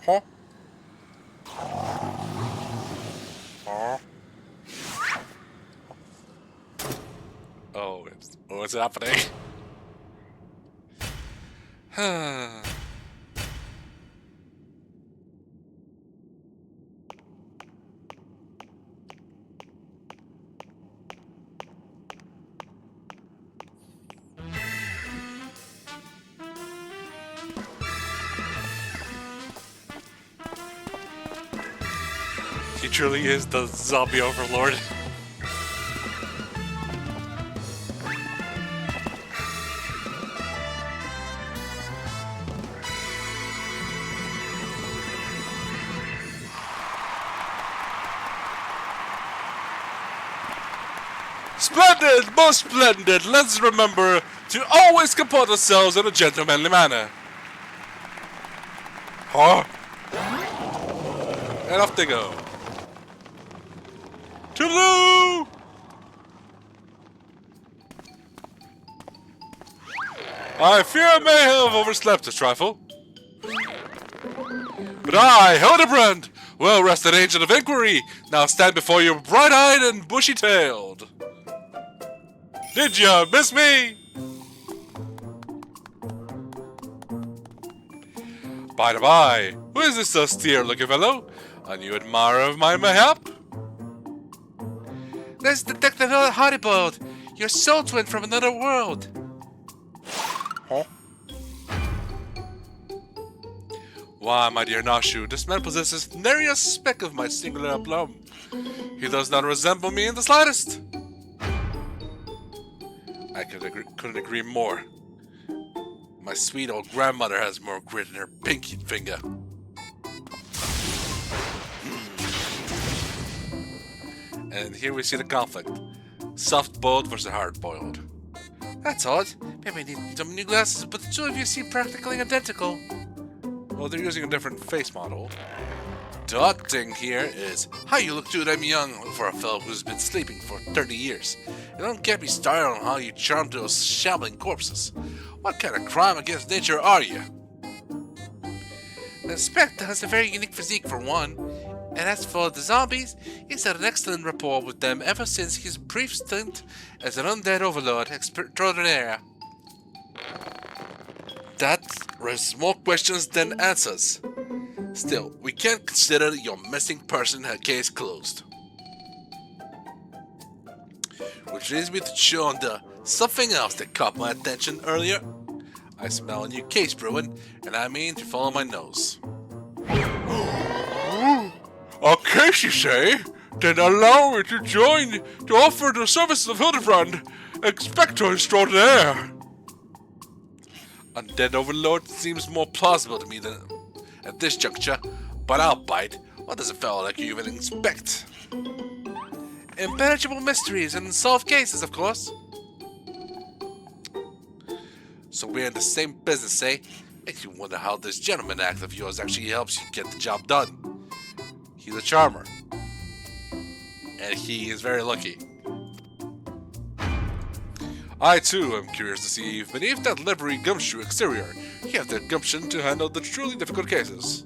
Huh? Huh? Oh, what's happening? He truly is the zombie overlord. Splendid! Most splendid! Let's remember to always comport ourselves in a gentlemanly manner. Huh? And off they go. Toodaloo! I fear I may have overslept a trifle. But I, Hildibrand, well-rested agent of inquiry, now stand before you bright-eyed and bushy-tailed. Did ya miss me? By the by, who is this austere-looking fellow? A new admirer of my mayhap? There's Detective Hildibrand, your soul twin from another world. Huh? Why, my dear Nashu, this man possesses nary a speck of my singular aplomb. He does not resemble me in the slightest. I couldn't agree more. My sweet old grandmother has more grit in her pinky finger. And here we see the conflict. Soft-boiled versus hard-boiled. That's odd. Maybe I need some new glasses, but the two of you seem practically identical. Well, they're using a different face model. The odd thing here is how you look too damn young for a fellow who's been sleeping for 30 years. And don't get me started on how you charm those shambling corpses. What kind of crime against nature are you? The Spectre has a very unique physique for one, and as for the zombies, he's had an excellent rapport with them ever since his brief stint as an undead overlord extraordinaire. That raises more questions than answers. Still, we can't consider your missing person a case closed. Which leads me to show on the something else that caught my attention earlier. I smell a new case brewing, and I mean to follow my nose. A case, you say? Then allow me to join to offer the services of Hildibrand, Extraordinaire. Undead Overlord seems more plausible to me than at this juncture, but I'll bite. What does a fellow like you even expect? Impenetrable mysteries and unsolved cases, of course. So we're in the same business, eh? Makes you wonder how this gentleman act of yours actually helps you get the job done. He's a charmer. And he is very lucky. I too am curious to see if beneath that livery gumshoe exterior, you have the gumption to handle the truly difficult cases.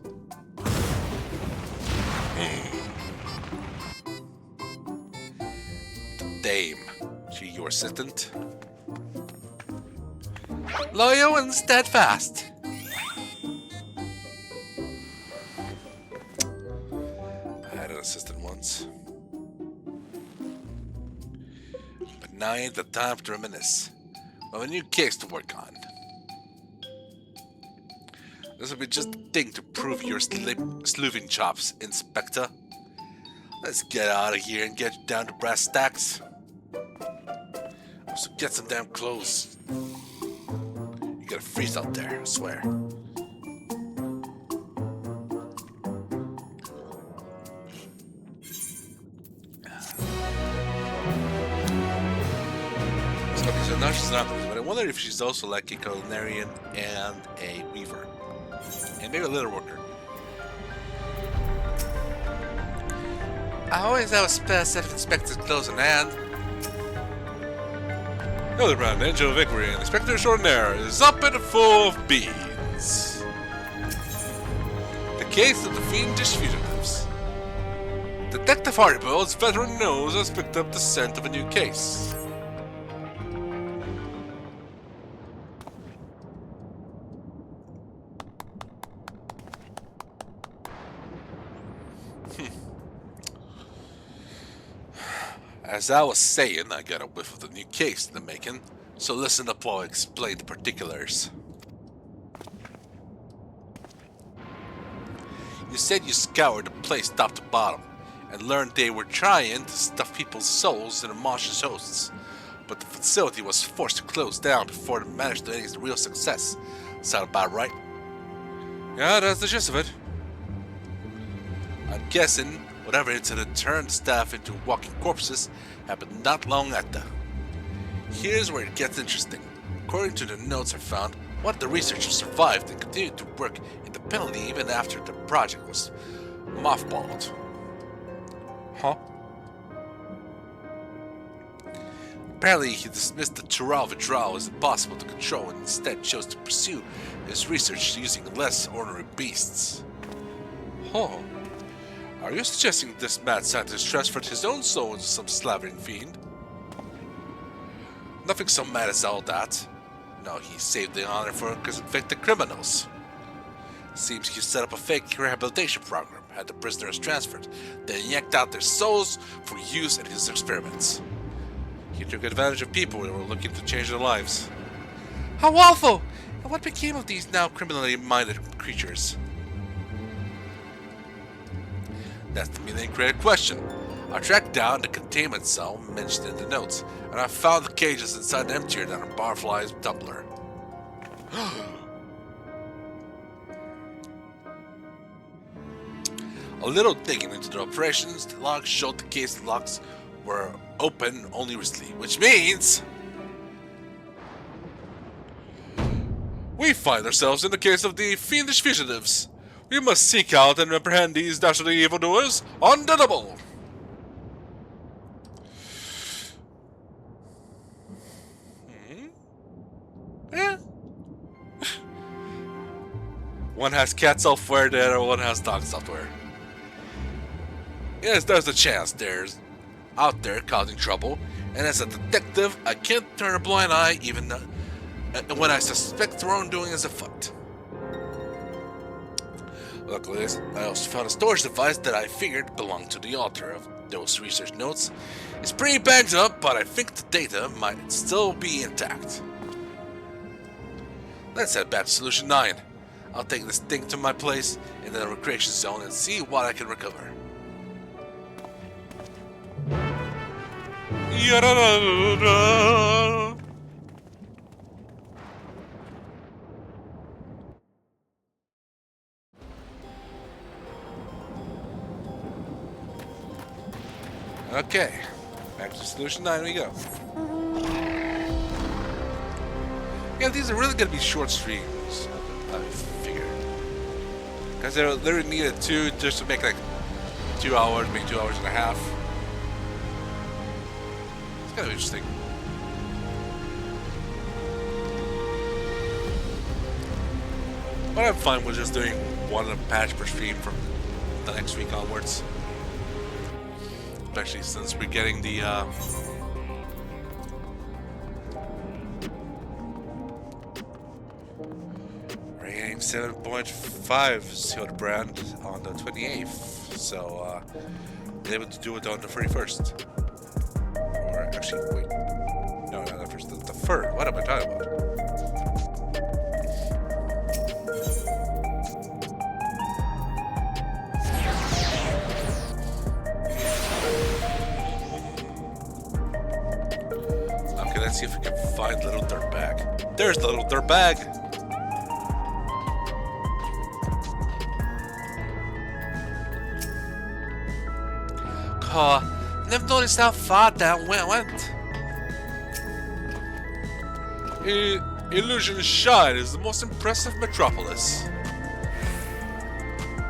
The dame. She your assistant? Loyal and steadfast. I had an assistant once. But now ain't the time to reminisce. We have a new case to work on. This will be just the thing to prove your sleuthing chops, Inspector. Let's get out of here and get down to brass tacks. So get some damn clothes. You gotta freeze out there, I swear. So now she's not, but I wonder if she's also like a culinarian and a weaver. And maybe a leather worker. I always have a spare set of inspector's clothes on hand. Hildibrand, Angel of Inquiry, and Inspector Extraordinaire is up and full of beans. The case of the fiendish fugitives. Detective Hardybold's veteran nose has picked up the scent of a new case. As I was saying, I got a whiff of the new case in the making, so listen up while I explain the particulars. You said you scoured the place top to bottom, and learned they were trying to stuff people's souls into monstrous hosts, but the facility was forced to close down before it managed to any real success. Sound about right? Yeah, that's the gist of it. I'm guessing whatever incident turned staff into walking corpses happened not long after. Here's where it gets interesting. According to the notes I found, one of the researchers survived and continued to work independently even after the project was mothballed. Huh? Apparently, he dismissed the Tural withdrawal as impossible to control and instead chose to pursue his research using less ordinary beasts. Huh? Are you suggesting this mad scientist transferred his own soul into some slavering fiend? Nothing so mad as all that. No, he saved the honor for convicted criminals. Seems he set up a fake rehabilitation program, had the prisoners transferred, then yanked out their souls for use in his experiments. He took advantage of people who were looking to change their lives. How awful! And what became of these now criminally minded creatures? That's the million-credit question. I tracked down the containment cell mentioned in the notes, and I found the cages inside emptier than a barfly's tumbler. A little digging into the operations, the logs showed the case locks were open only recently, which means we find ourselves in the case of the fiendish fugitives. We must seek out and apprehend these dastardly evildoers on the double. Yeah. One has cat software, the other one has dog software. Yes, there's a chance there's out there causing trouble, and as a detective, I can't turn a blind eye even when I suspect the wrongdoing is afoot. Luckily, I also found a storage device that I figured belonged to the author of those research notes. It's pretty banged up, but I think the data might still be intact. Let's head back to Solution 9. I'll take this thing to my place in the recreation zone and see what I can recover. Okay, back to Solution 9 we go. Yeah, these are really gonna be short streams, I figured. Because they literally needed 2 just to make like 2 hours, maybe 2 hours and a half. It's kind of interesting. But I'm fine with just doing 1 patch per stream from the next week onwards. Especially since we're getting the rating 7.5 Hildibrand on the 28th, so they able to do it on the 31st. Or actually, wait, no, not the first, the 3rd. What am I talking about? Let's see if we can find Little Dirtbag. There's the Little Dirtbag! Never noticed how far that went. Illusion Shine is the most impressive metropolis.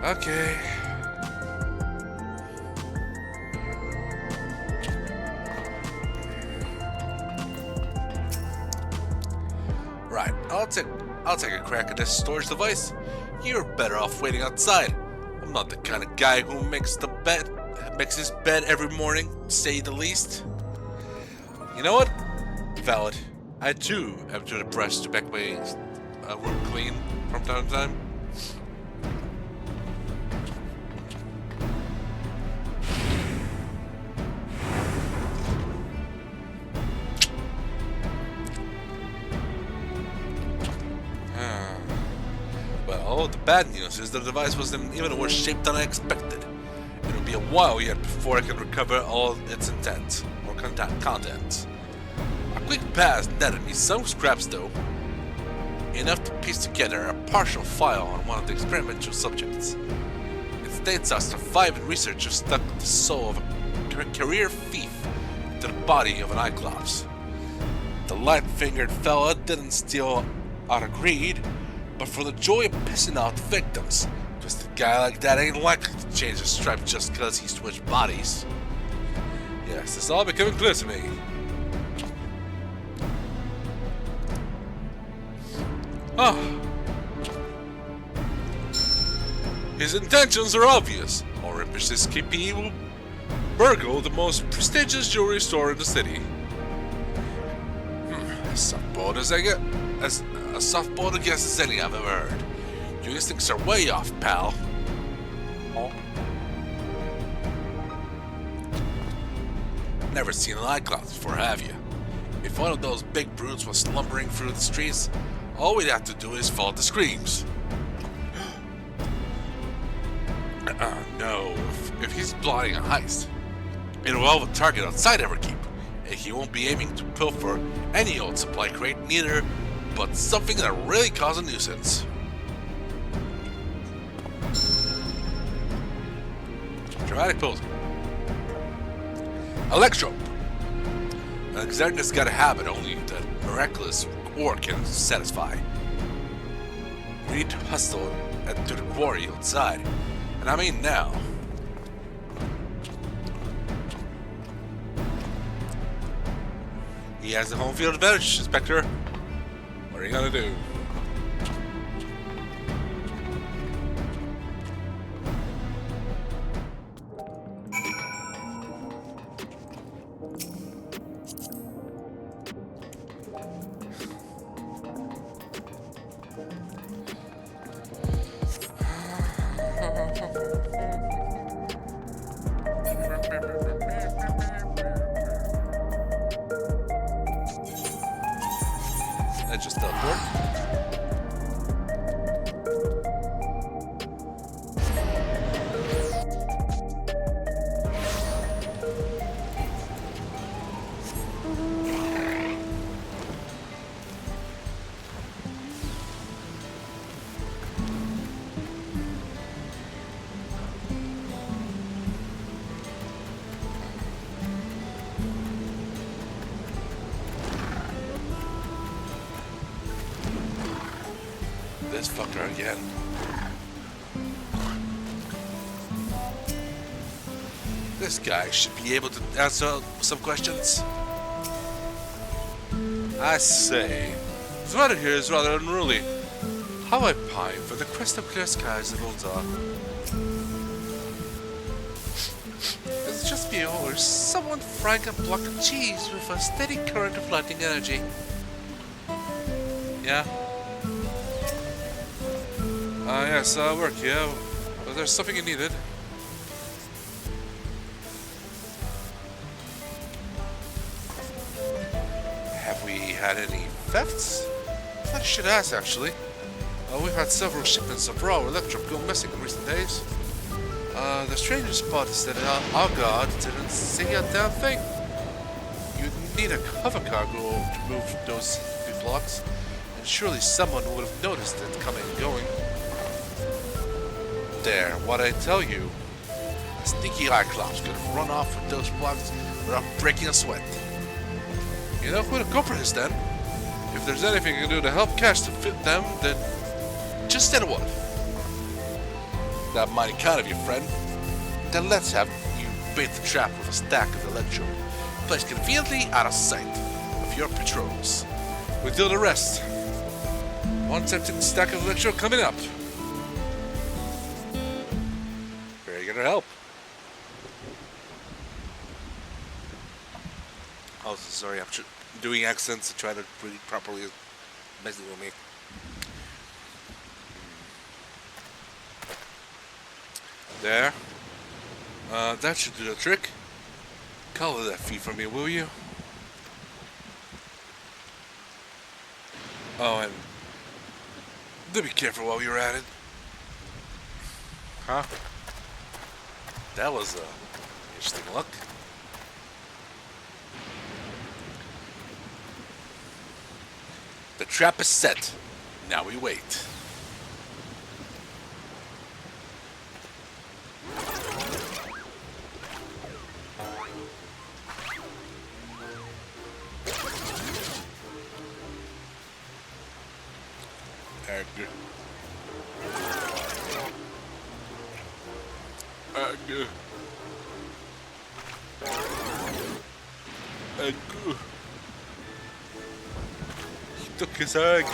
Okay. Right, I'll take a crack at this storage device. You're better off waiting outside. I'm not the kind of guy who makes his bed every morning, to say the least. You know what? Valid. I too am too depressed to make my room clean from time to time. Well, the bad news is the device was in even worse shape than I expected. It'll be a while yet before I can recover all its intent or contents. A quick pass netted me some scraps though. Enough to piece together a partial file on one of the experimental subjects. It states a surviving researcher stuck the soul of a career thief into the body of an Cyclops. The light-fingered fella didn't steal out of greed, but for the joy of pissing off the victims. Just a guy like that ain't likely to change his stripe just because he switched bodies. Yes, it's all becoming clear to me. Oh. His intentions are obvious. Our ambitious KP will burgle the most prestigious jewelry store in the city. As softball as I get, as a softball to guess as any I've ever heard. Your instincts are way off, pal. Oh. Never seen an Cyclops before, have you? If one of those big brutes was slumbering through the streets, all we'd have to do is follow the screams. No, if he's plotting a heist, it'll involve a target outside Everkeep, and he won't be aiming to pilfer any old supply crate neither, but something that really cause a nuisance. Dramatic posing. Electro. An Extraordinaire got a habit only that miraculous ore can satisfy. We need to hustle to the quarry outside, and I mean now. He has the home field advantage, Inspector. What are you gonna do? I just teleport. This fucker again. This guy should be able to answer some questions. I say, this weather here is rather unruly. How I pine for the crystal clear skies of Ulta. Is it just me, or is someone frying a block of cheese with a steady current of lightning energy? Yeah? Yes, work, yeah. But there's something you needed. Have we had any thefts? I thought you should ask, actually. We've had several shipments of raw electrum go missing in recent days. The strangest part is that our guard didn't see a damn thing. You'd need a cover cargo to move those heavy blocks, and surely someone would have noticed it coming and going. There, what I tell you. A sneaky Cyclops could have run off with those blocks without breaking a sweat. You know who the culprit is then? If there's anything you can do to help cash to fit them, then just say the word. That mighty kind of you, friend. Then let's have you bait the trap with a stack of electro, placed conveniently out of sight of your patrols. We'll do the rest. One tempting stack of electro coming up. Help. Oh, sorry, I'm doing accents to try to read properly. Messing with me. There. That should do the trick. Color that feed for me, will you? Oh, and do be careful while you're at it. Huh? That was a interesting look. The trap is set. Now we wait. Egg. Egg. Egg. He took his egg.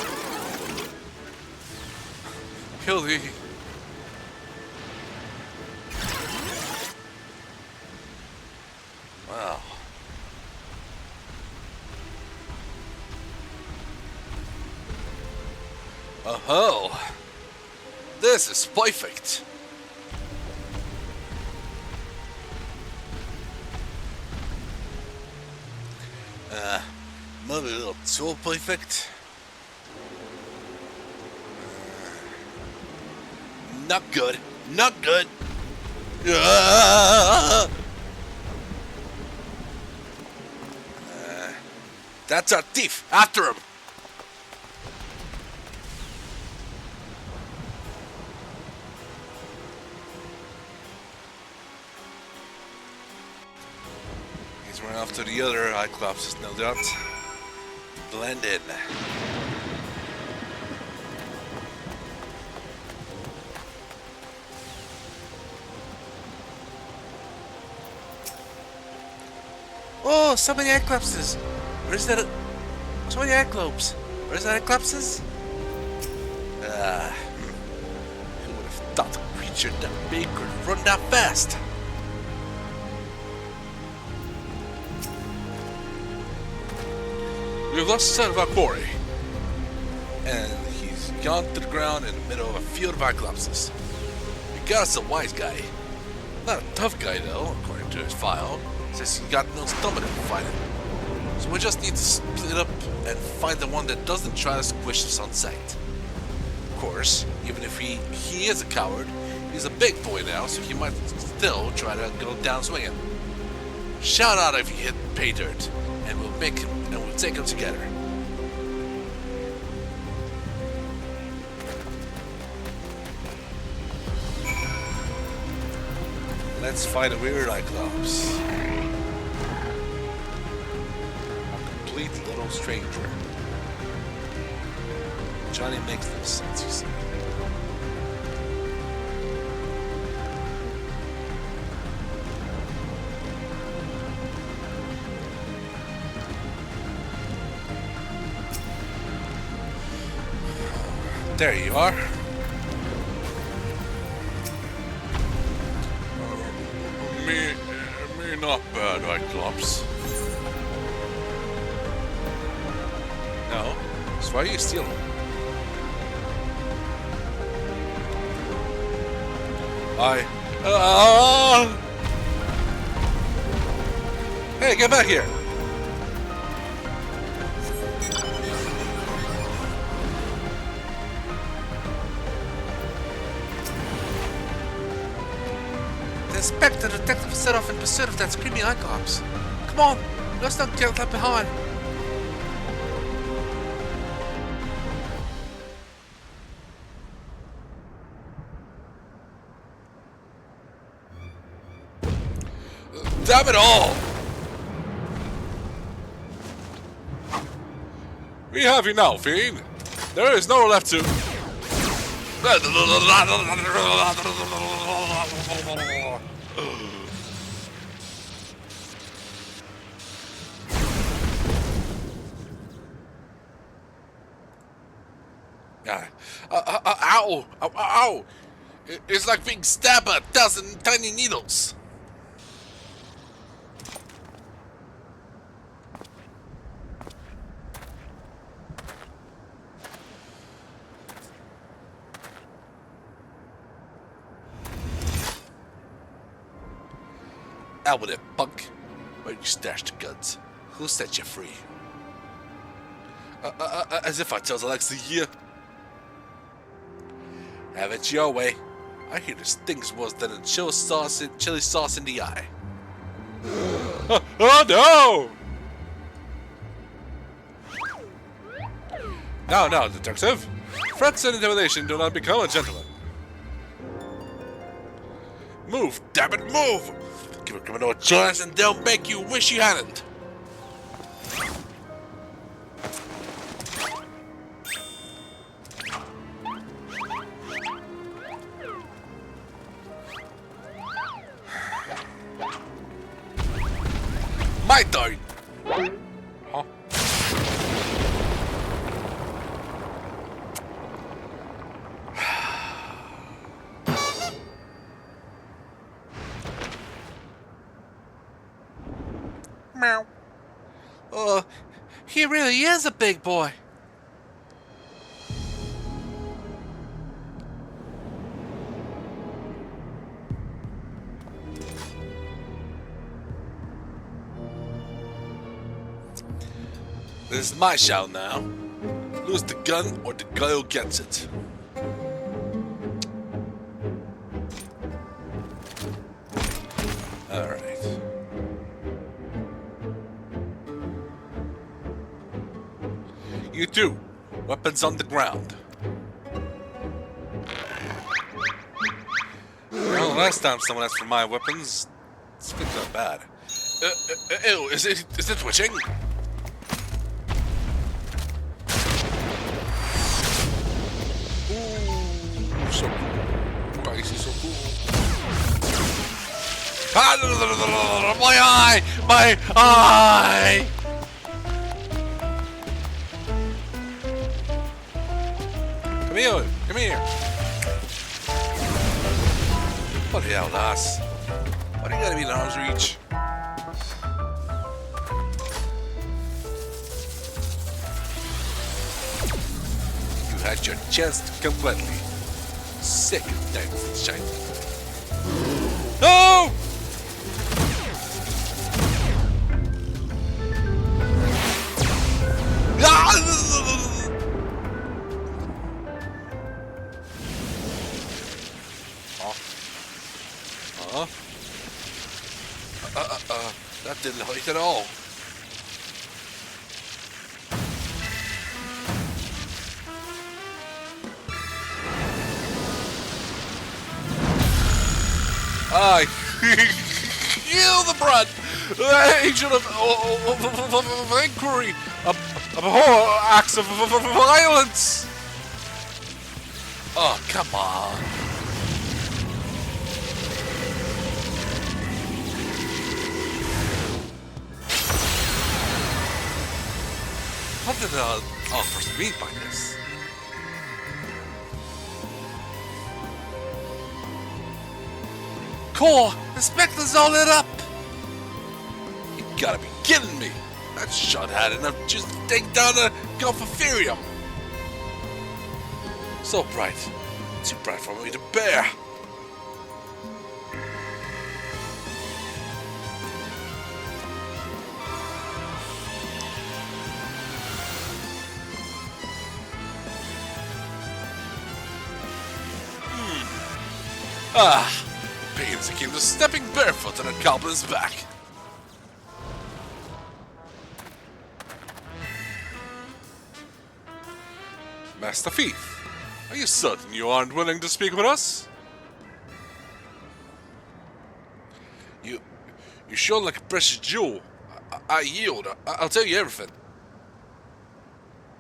Hildy. Wow. Oh, this is perfect. Maybe a little too perfect. Not good. Not good. That's our thief. After him. He's running off to the other Cyclops, no doubt. Blend in. Oh, so many eclipses. Where's that? So many eclopes. Where's that eclipses? Who would have thought a creature that big could run that fast? We've lost sight of our quarry. And he's gone to the ground in the middle of a field of Cyclopses. We got us a wise guy. Not a tough guy though, according to his file. Says he got no stomach to fight him. So we just need to split up and find the one that doesn't try to squish us on sight. Of course, even if he is a coward, he's a big boy now, so he might still try to go down swinging. Shout out if you hit pay dirt, and we'll make him, and we'll take him together. Let's fight a weird Cyclops. Complete little stranger. Johnny makes no sense, you see. There you are. Me not bad, Cyclops. No, so why are you stealing? Hey, get back here! The inspector detective set off in pursuit of that screaming Cyclops. Come on, let's not get left behind. Damn it all! We have you now, Fiend. There is nowhere left to... Ow! Ow! Ow! It's like being stabbed by 1,000 tiny needles. Out with it, punk. Where'd you stash the guns? Who set you free? As if I tells Alexa here. Have it your way. I hear this stinks worse than a chili sauce in the eye. Oh no! Now, detective. Threats and intimidation do not become a gentleman. Move, damn it, move! Give a criminal a chance and they'll make you wish you hadn't. My turn! Huh? Meow. He really is a big boy. This is my shout now. Lose the gun or the guy who gets it. Alright. You two, weapons on the ground. Well, last time someone asked for my weapons, it's been not bad. Ew, is it twitching? Ooh, so cool. Spicy, so cool. Ah, my eye! My eye! Come here, come here. What the hell, lass? Why do you gotta be in arm's reach? You had your chance to come gladly. Sick of things and shite. No! That didn't hurt at all. I Hildibrand, the agent of inquiry, abhor acts of violence. Oh, come on. What did the offers mean by this? Core, the spectre's all lit up. You gotta be kidding me! That shot had enough just to take down a Gulf of Furium. So bright. Too bright for me to bear. Ah, pains akin to stepping barefoot on a goblin's back. Master Thief, are you certain you aren't willing to speak with us? You shone like a precious jewel. I yield. I'll tell you everything.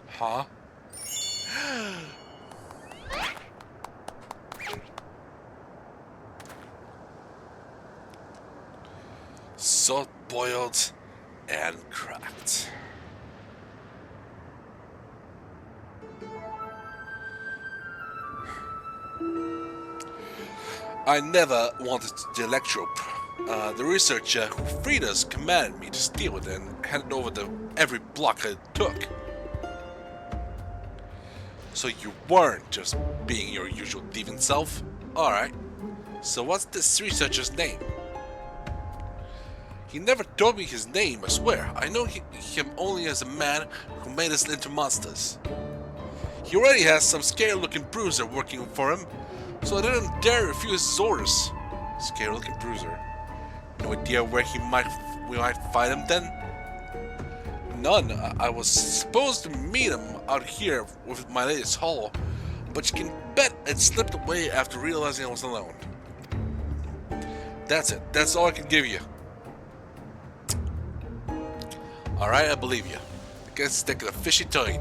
Huh? Salt boiled and cracked. I never wanted the electrope. The researcher who freed us commanded me to steal it and hand it over to every block I took. So you weren't just being your usual thieving self? Alright. So what's this researcher's name? He never told me his name, I swear. I know him only as a man who made us into monsters. He already has some scary-looking bruiser working for him, so I didn't dare refuse his orders. Scary-looking bruiser. No idea where we might find him then? None. I was supposed to meet him out here with my latest haul, but you can bet it slipped away after realizing I was alone. That's it. That's all I can give you. Alright, I believe you. I guess it's taking a fishy turn.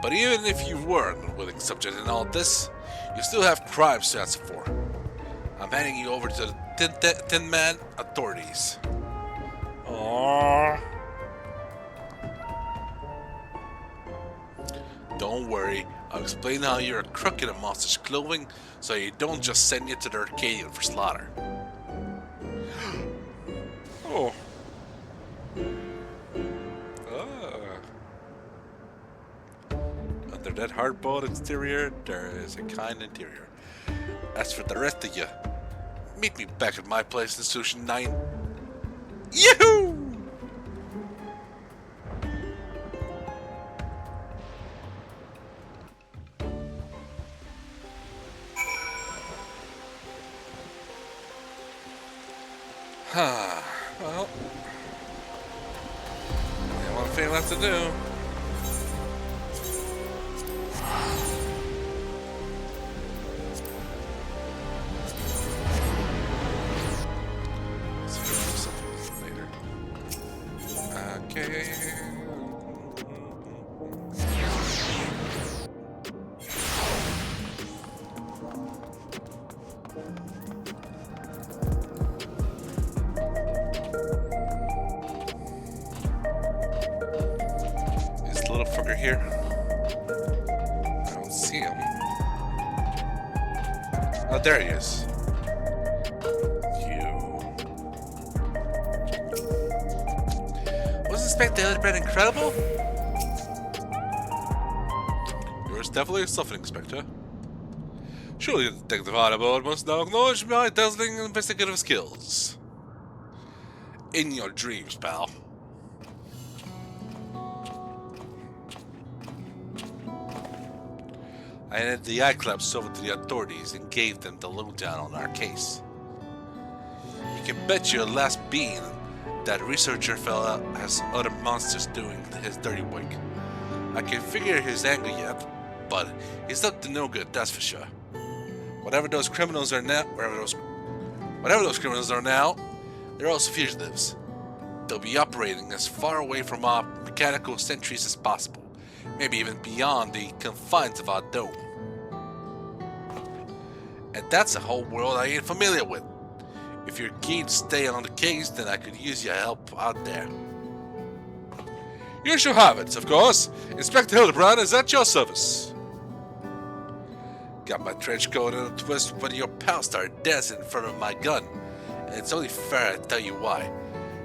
But even if you were an unwilling subject in all this, you still have crimes to answer for. I'm handing you over to the Tin Man authorities. Aww. Don't worry, I'll explain how you're a crook in a monster's clothing so you don't just send you to the Arcadian for slaughter. Oh. Under that hard-boiled exterior, there is a kind interior. As for the rest of you, meet me back at my place in Solution 9. Yahoo! Well, only one thing left to do. Let's do something later. Okay. Here. I don't see him. Oh, there he is. You. Wasn't Inspector Hildibrand incredible? Yours definitely something, Inspector. Surely the detective Hildibrand must now acknowledge my dazzling investigative skills. In your dreams, pal. I handed the eye-claps over to the authorities and gave them the lowdown on our case. You can bet your last bean that researcher fella has other monsters doing his dirty work. I can figure his anger yet, but he's up to no good, that's for sure. Whatever those criminals are now, they're also fugitives. They'll be operating as far away from our mechanical sentries as possible, maybe even beyond the confines of our dome. And that's a whole world I ain't familiar with. If you're keen to stay on the case, then I could use your help out there. You shall have it, of course. Inspector Hildibrand is at your service. Got my trench coat in a twist when your pals started dancing in front of my gun. And it's only fair I tell you why.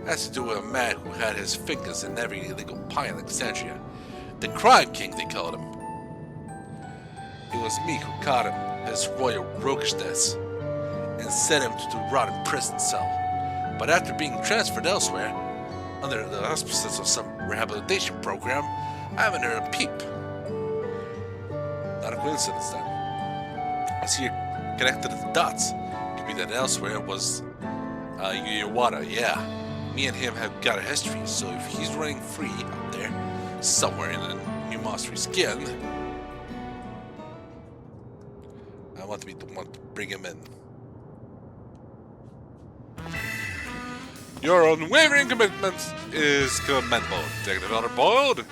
It has to do with a man who had his fingers in every illegal pie in Alexandria. The Crime King, they called him. It was me who caught him, his royal roguishness, and sent him to the rotten prison cell. But after being transferred elsewhere, under the auspices of some rehabilitation program, I haven't heard a peep. Not a coincidence then. I see you connected the dots. Could be that elsewhere was Yuwata, yeah. Me and him have got a history, so if he's running free out there, somewhere in a new monstery skin, I want to be the one to bring him in. Your unwavering commitment is commendable, Detective Hildibrand.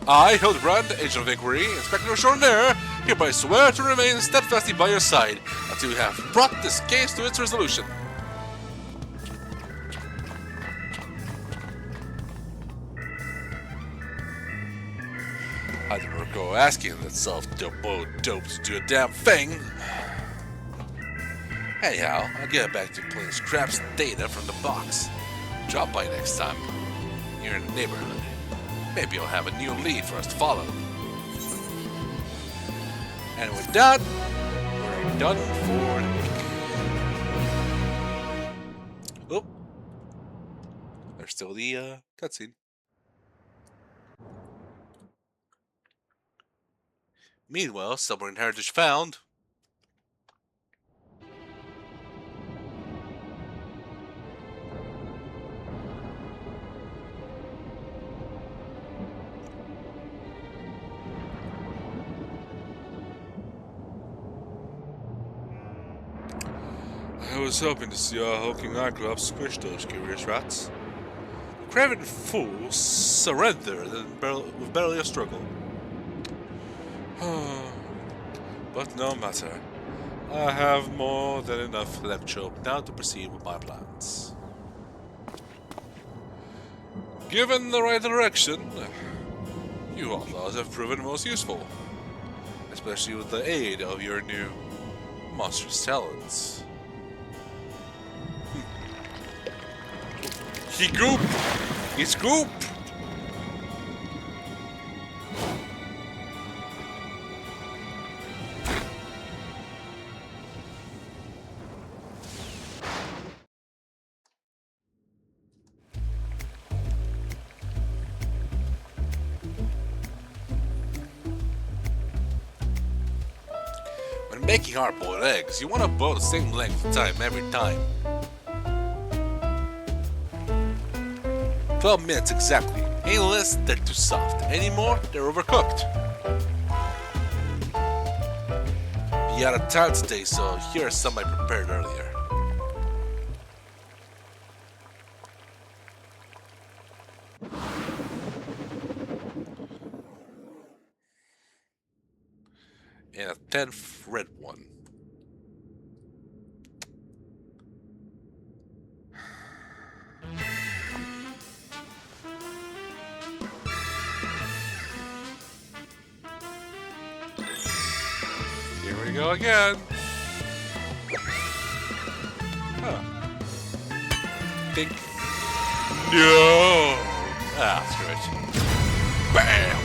I, Hildibrand, Agent of Inquiry, Inspector Extraordinaire, hereby swear to remain steadfastly by your side until you have brought this case to its resolution. I didn't go asking that self-dope dopes to do a damn thing. Anyhow, I'll get back to pulling scraps and data from the box. Drop by next time. You're in the neighborhood. Maybe you'll have a new lead for us to follow. And with that, we're done for the week. Oh, there's still the cutscene. Meanwhile, submarine heritage found. I was hoping to see our hulking Cyclops squish those curious rats. Craven fools surrendered with barely a struggle. But no matter. I have more than enough electro now to proceed with my plans. Given the right direction, you outlaws have proven most useful, especially with the aid of your new monstrous talents. He goop! He's goop! When making hard-boiled eggs, you want to boil the same length of time every time. 12 minutes exactly. Any less, they're too soft. Any more, they're overcooked. Be out of town today, so here are some I prepared earlier. And a 10th red one. Here we go again. Huh. Think. No! Ah, screw it. Bam!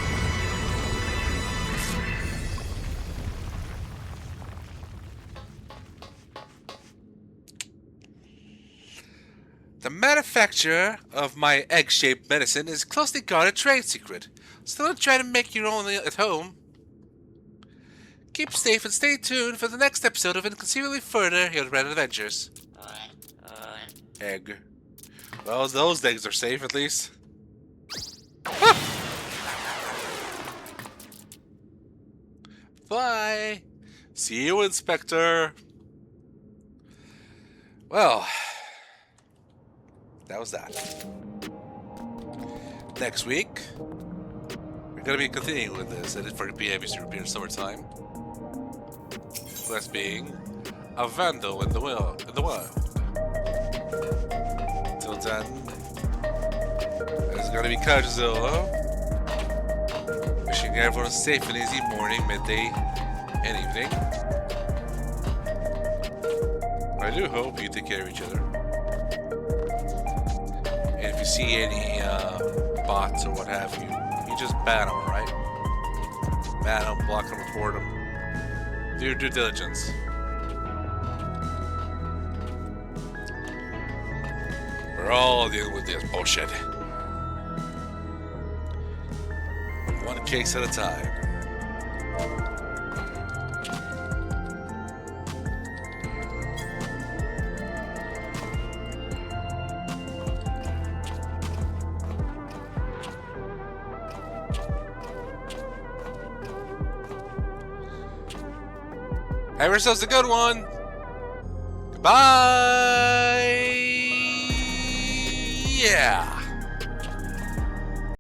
The manufacture of my egg-shaped medicine is a closely guarded trade secret, so don't try to make your own at home. Keep safe and stay tuned for the next episode of Inconceivably Further Hildibrand Adventures. Egg. Well, those eggs are safe at least. Bye! See you, Inspector! Well, that was that. Next week, we're gonna be continuing with this Edit for the PAV's European Summertime. Quest being a vandal in the wild. Till then, there's gonna be Kaiju-Z. Wishing everyone a safe and easy morning, midday, and evening. I do hope you take care of each other. And if you see any bots or what have you, you just ban them, right? Ban them, block them, report them. Do your due diligence. We're all dealing with this bullshit. One case at a time. Have yourselves a good one. Goodbye. Yeah.